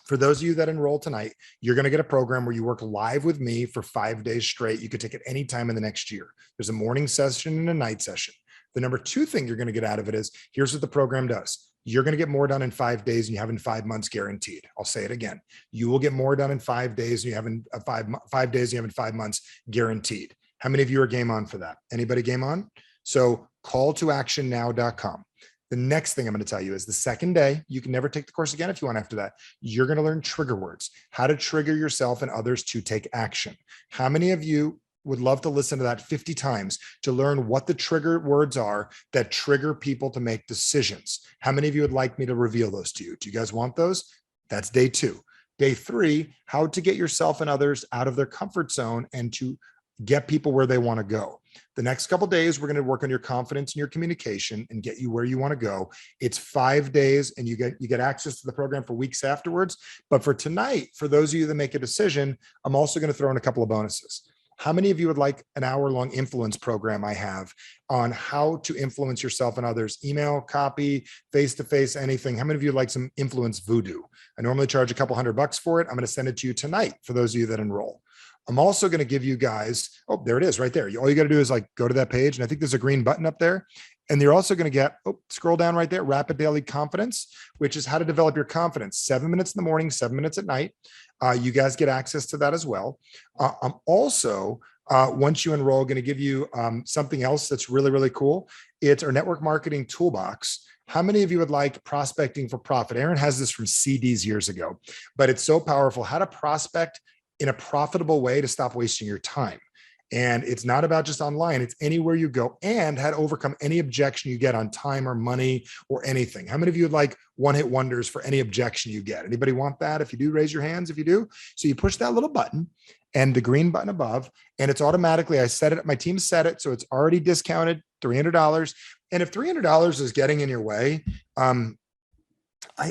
for those of you that enroll tonight, you're going to get a program where you work live with me for 5 days straight. You could take it any time in the next year. There's a morning session and a night session. The number 2 thing you're going to get out of it is, here's what the program does. You're going to get more done in 5 days than you have in 5 months guaranteed. I'll say it again. You will get more done in 5 days than you have in 5 days than you have in 5 months guaranteed. How many of you are game on for that? Anybody game on? So calltoactionnow.com. The next thing I'm going to tell you is the second day, you can never take the course again if you want after that. You're going to learn trigger words, how to trigger yourself and others to take action. How many of you would love to listen to that 50 times to learn what the trigger words are that trigger people to make decisions? How many of you would like me to reveal those to you? Do you guys want those? That's day 2. Day 3, how to get yourself and others out of their comfort zone and to get people where they want to go. The next couple of days, we're going to work on your confidence and your communication and get you where you want to go. It's 5 days and you get access to the program for weeks afterwards. But for tonight, for those of you that make a decision, I'm also going to throw in a couple of bonuses. How many of you would like an hour-long influence program I have on how to influence yourself and others? Email, copy, face-to-face, anything. How many of you would like some influence voodoo? I normally charge a couple $100 for it. I'm going to send it to you tonight for those of you that enroll. I'm also going to give you guys, oh, there it is right there. All you got to do is like go to that page. And I think there's a green button up there. And you're also going to get, scroll down right there, Rapid Daily Confidence, which is how to develop your confidence. 7 minutes in the morning, 7 minutes at night. You guys get access to that as well. I'm also, once you enroll, going to give you something else that's really, really cool. It's our network marketing toolbox. How many of you would like prospecting for profit? Aaron has this from CDs years ago, but it's so powerful. How to prospect in a profitable way to stop wasting your time. And it's not about just online, it's anywhere you go, and how to overcome any objection you get on time or money or anything. How many of you would like one-hit wonders for any objection you get? Anybody want that? If you do, raise your hands if you do. So you push that little button and the green button above, and it's automatically, I set it, my team set it, so it's already discounted $300. And if $300 is getting in your way, I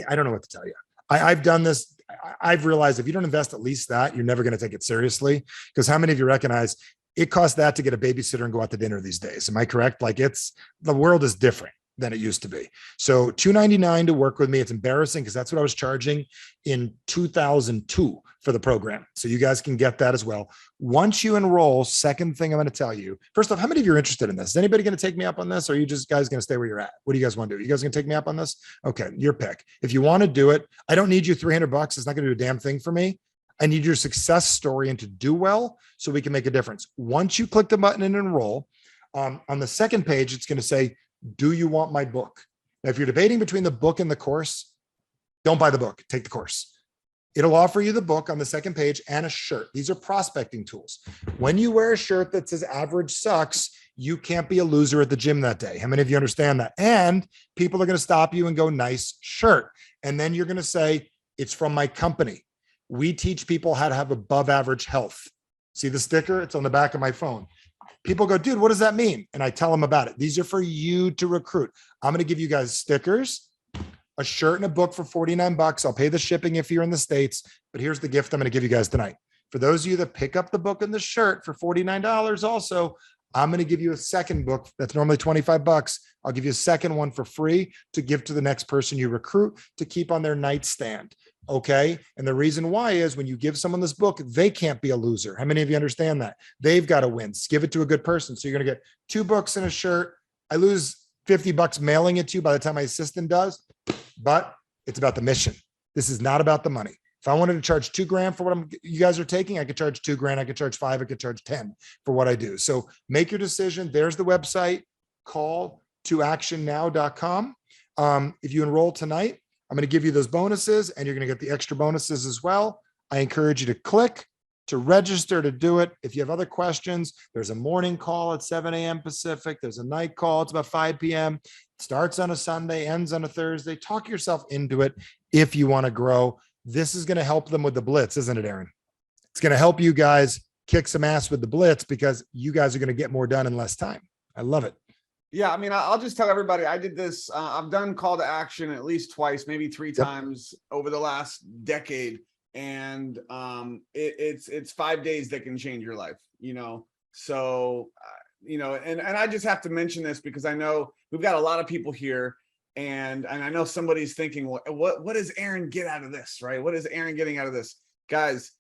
don't know what to tell you. I've done this. I've realized if you don't invest at least that, you're never going to take it seriously. Because how many of you recognize it costs that to get a babysitter and go out to dinner these days? Am I correct? Like the world is different than it used to be. So $299 to work with me. It's embarrassing because that's what I was charging in 2002 for the program. So you guys can get that as well. Once you enroll, second thing I'm going to tell you, first off, how many of you are interested in this? Is anybody going to take me up on this? Or are you just guys going to stay where you're at? What do you guys want to do? You guys going to take me up on this? Okay, your pick. If you want to do it, I don't need you $300. It's not going to do a damn thing for me. I need your success story and to do well so we can make a difference. Once you click the button and enroll, on the second page, it's going to say, do you want my book? Now, if you're debating between the book and the course, don't buy the book, take the course. It'll offer you the book on the second page and a shirt. These are prospecting tools. When you wear a shirt that says average sucks, you can't be a loser at the gym that day. How many of you understand that? And people are going to stop you and go, nice shirt. And then you're going to say, it's from my company. We teach people how to have above average health. See the sticker? It's on the back of my phone. People go, dude, what does that mean? And I tell them about it. These are for you to recruit. I'm going to give you guys stickers, a shirt and a book for $49. I'll pay the shipping if you're in the States, but here's the gift I'm going to give you guys tonight. For those of you that pick up the book and the shirt for $49 also, I'm going to give you a second book that's normally $25. I'll give you a second one for free to give to the next person you recruit to keep on their nightstand. Okay. And the reason why is when you give someone this book, they can't be a loser. How many of you understand that? They've got to win. Give it to a good person. So you're going to get 2 books and a shirt. I lose $50 mailing it to you by the time my assistant does, but it's about the mission. This is not about the money. If I wanted to charge $2,000 for what you guys are taking, I could charge $2,000. I could charge $5,000. I could charge $10,000 for what I do. So make your decision. There's the website, calltoactionnow.com. If you enroll tonight, I'm going to give you those bonuses and you're going to get the extra bonuses as well. I encourage you to click to register to do it. If you have other questions, there's a morning call at 7 a.m. Pacific. There's a night call. It's about 5 p.m. It starts on a Sunday, ends on a Thursday. Talk yourself into it if you want to grow. This is going to help them with the blitz, isn't it, Aaron? It's going to help you guys kick some ass with the blitz because you guys are going to get more done in less time. I love it. Yeah, I mean, I'll just tell everybody I did this. I've done call to action at least twice, maybe 3 times over the last decade. And it's 5 days that can change your life, you know? So, and I just have to mention this because I know we've got a lot of people here and I know somebody's thinking, well, what does Aaron get out of this, right? What is Aaron getting out of this? Guys,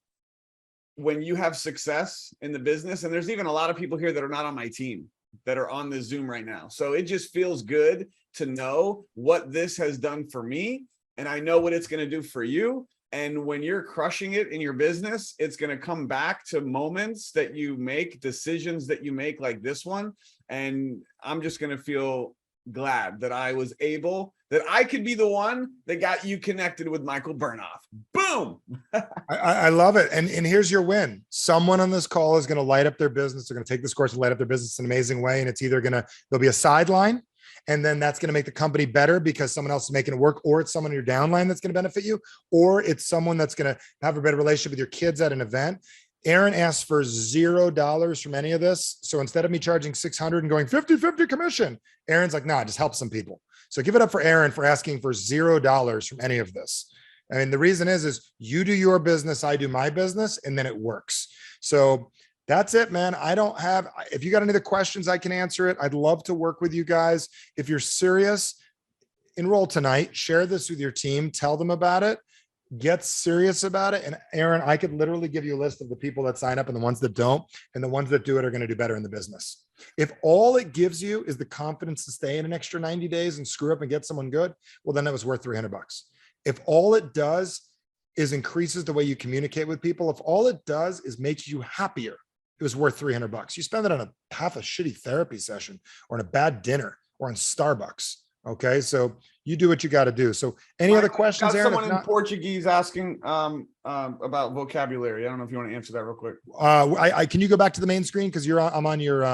when you have success in the business, and there's even a lot of people here that are not on my team that are on the Zoom right now. So it just feels good to know what this has done for me. And I know what it's going to do for you. And when you're crushing it in your business, it's going to come back to moments that you make, decisions that you make like this one. And I'm just going to feel glad that I was able, that I could be the one that got you connected with Michael Bernoff. Boom. I love it. And here's your win. Someone on this call is going to light up their business. They're going to take this course and light up their business in an amazing way. And it's either there'll be a sideline, and then that's going to make the company better because someone else is making it work, or it's someone in your downline that's going to benefit you, or it's someone that's going to have a better relationship with your kids at an event. Aaron asked for $0 from any of this. So instead of me charging 600 and going 50-50 commission, Aaron's like, nah, just help some people. So give it up for Aaron for asking for $0 from any of this. I mean, the reason is you do your business, I do my business, and then it works. So that's it, man. If you got any other questions, I can answer it. I'd love to work with you guys. If you're serious, enroll tonight, share this with your team, tell them about it. get serious about it. And Aaron, I could literally give you a list of the people that sign up and the ones that don't, and the ones that do it are going to do better in the business. If all it gives you is the confidence to stay in an extra 90 days and screw up and get someone good, well, then it was worth $300. If all it does is increases the way you communicate with people, if all it does is makes you happier, it was worth $300. You spend it on half a shitty therapy session or on a bad dinner or on Starbucks. Okay. So you do what you got to do. So any other questions, Aaron? Someone in Portuguese asking about vocabulary. I don't know if you want to answer that real quick. I can you go back to the main screen? Cause I'm on your,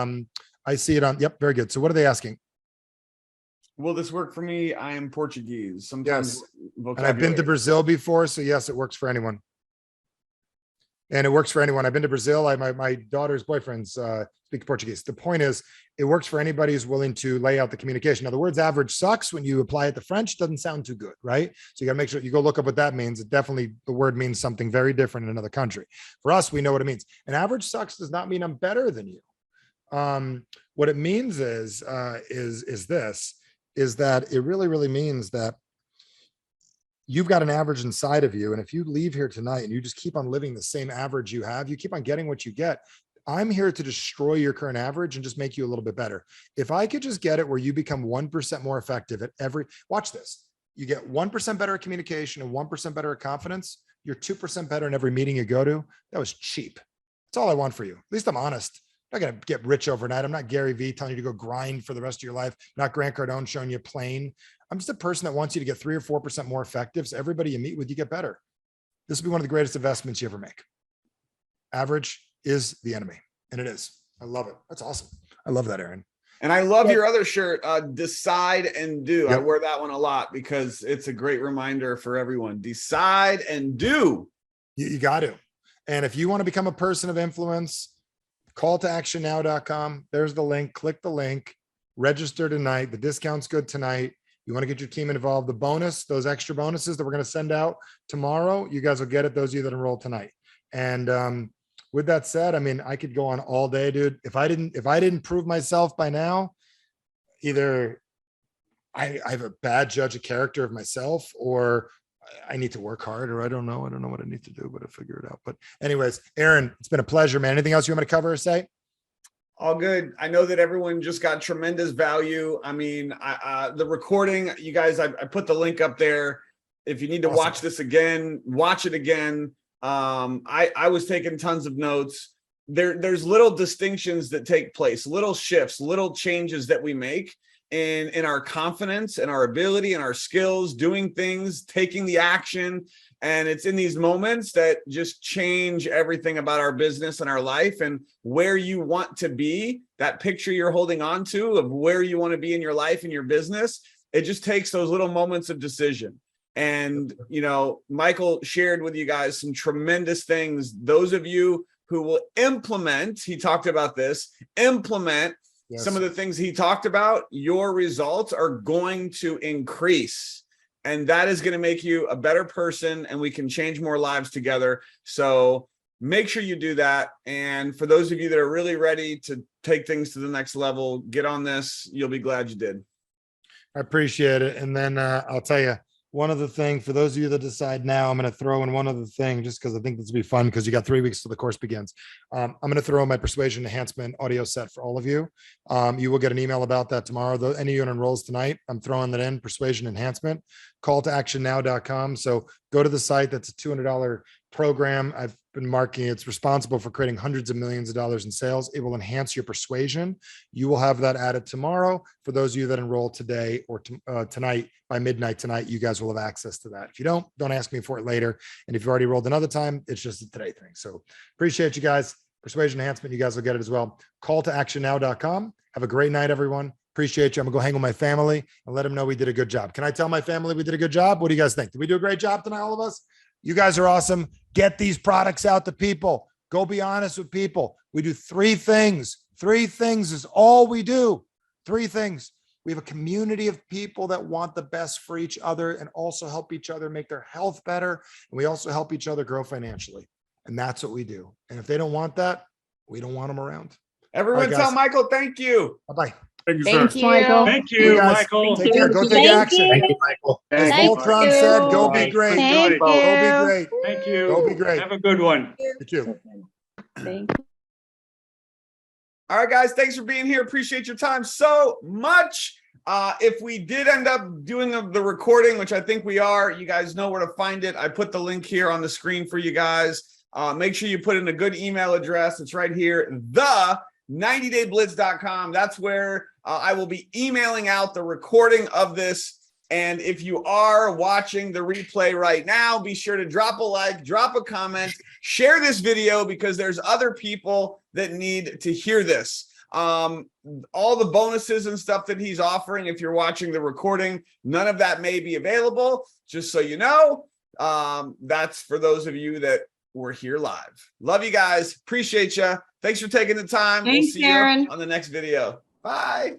I see it on. Yep. Very good. So what are they asking? Will this work for me? I am Portuguese. Sometimes yes. And I've been to Brazil before. So yes, it works for anyone. And it works for anyone. I've been to Brazil. My daughter's boyfriends speak Portuguese. The point is, it works for anybody who's willing to lay out the communication. Now, the words average sucks when you apply it to French, doesn't sound too good, right? So you got to make sure you go look up what that means. It definitely, the word means something very different in another country. For us, we know what it means. And average sucks does not mean I'm better than you. What it means is that it really, really means that you've got an average inside of you. And if you leave here tonight and you just keep on living the same average you have, you keep on getting what you get. I'm here to destroy your current average and just make you a little bit better. If I could just get it where you become 1% more effective at watch this, you get 1% better at communication and 1% better at confidence. You're 2% better in every meeting you go to. That was cheap. That's all I want for you. At least I'm honest. I'm not going to get rich overnight. I'm not Gary Vee telling you to go grind for the rest of your life. I'm not Grant Cardone showing you plain. I'm just a person that wants you to get 3 or 4% more effective. So everybody you meet with, you get better. This will be one of the greatest investments you ever make. Average is the enemy. And it is. I love it. That's awesome. I love that, Aaron. And I love your other shirt, decide and do. Yep. I wear that one a lot because it's a great reminder for everyone. Decide and do. You got to. And if you want to become a person of influence, calltoactionnow.com. There's the link. Click the link. Register tonight. The discount's good tonight. You want to get your team involved. The bonus, those extra bonuses that we're going to send out tomorrow, you guys will get it. Those of you that enroll tonight. And with that said, I mean, I could go on all day, dude. If I didn't prove myself by now, either I have a bad judge of character of myself, or I need to work hard, or I don't know what I need to do, but I'll figure it out. But anyways, Aaron, it's been a pleasure, man. Anything else you want me to cover or say? All good. I know that everyone just got tremendous value. I mean, the recording, you guys, I put the link up there. If you need to watch this again, watch it again. I was taking tons of notes. There's little distinctions that take place, little shifts, little changes that we make in our confidence and our ability and our skills, doing things, taking the action. And it's in these moments that just change everything about our business and our life and where you want to be, that picture you're holding on to of where you want to be in your life and your business. It just takes those little moments of decision. And, you know, Michael shared with you guys some tremendous things. Those of you who will implement, he talked about this, implement some of the things he talked about, your results are going to increase. And that is going to make you a better person, and we can change more lives together. So make sure you do that. And for those of you that are really ready to take things to the next level, get on this. You'll be glad you did. I appreciate it. And then I'll tell you, one other thing, for those of you that decide now, I'm going to throw in one other thing just because I think this will be fun because you got 3 weeks till the course begins. I'm going to throw in my persuasion enhancement audio set for all of you. You will get an email about that tomorrow. Though any of you enrolls tonight, I'm throwing that in, persuasion enhancement, calltoactionnow.com. So go to the site. That's a $200 program. I've been marking it's responsible for creating hundreds of millions of dollars in sales. It will enhance your persuasion. You will have that added tomorrow. For those of you that enroll today or tonight, by midnight tonight, you guys will have access to that. If you don't ask me for it later. And if you've already rolled another time, it's just a today thing. So appreciate you guys. Persuasion enhancement, you guys will get it as well. Calltoactionnow.com. Have a great night, everyone. Appreciate you. I'm gonna go hang with my family and let them know we did a good job. Can I tell my family we did a good job? What do you guys think? Did we do a great job tonight, all of us? You guys are awesome. Get these products out to people. Go be honest with people. We do 3 things. 3 things is all we do. 3 things. We have a community of people that want the best for each other and also help each other make their health better. And we also help each other grow financially. And that's what we do. And if they don't want that, we don't want them around. Everyone tell Michael, thank you. Bye-bye. Thank you, Thank sir. you. Michael. Thank You you, guys Michael. take care. Go take Thank action. you. Thank you, Michael. As Thank Voltron you. said, go be Bye. great. Thank Go be you. great. Thank Go be you. great. Have a good one. You too. Thank you. All right, guys, thanks for being here. Appreciate your time so much. If we did end up doing the recording, which I think we are, you guys know where to find it. I put the link here on the screen for you guys. Make sure you put in a good email address. It's right here, the 90dayblitz.com. That's where I will be emailing out the recording of this. And if you are watching the replay right now, be sure to drop a like, drop a comment, share this video because there's other people that need to hear this. All the bonuses and stuff that he's offering, if you're watching the recording, none of that may be available. Just so you know, that's for those of you that were here live. Love you guys. Appreciate you. Thanks for taking the time. We'll see you on the next video. Bye.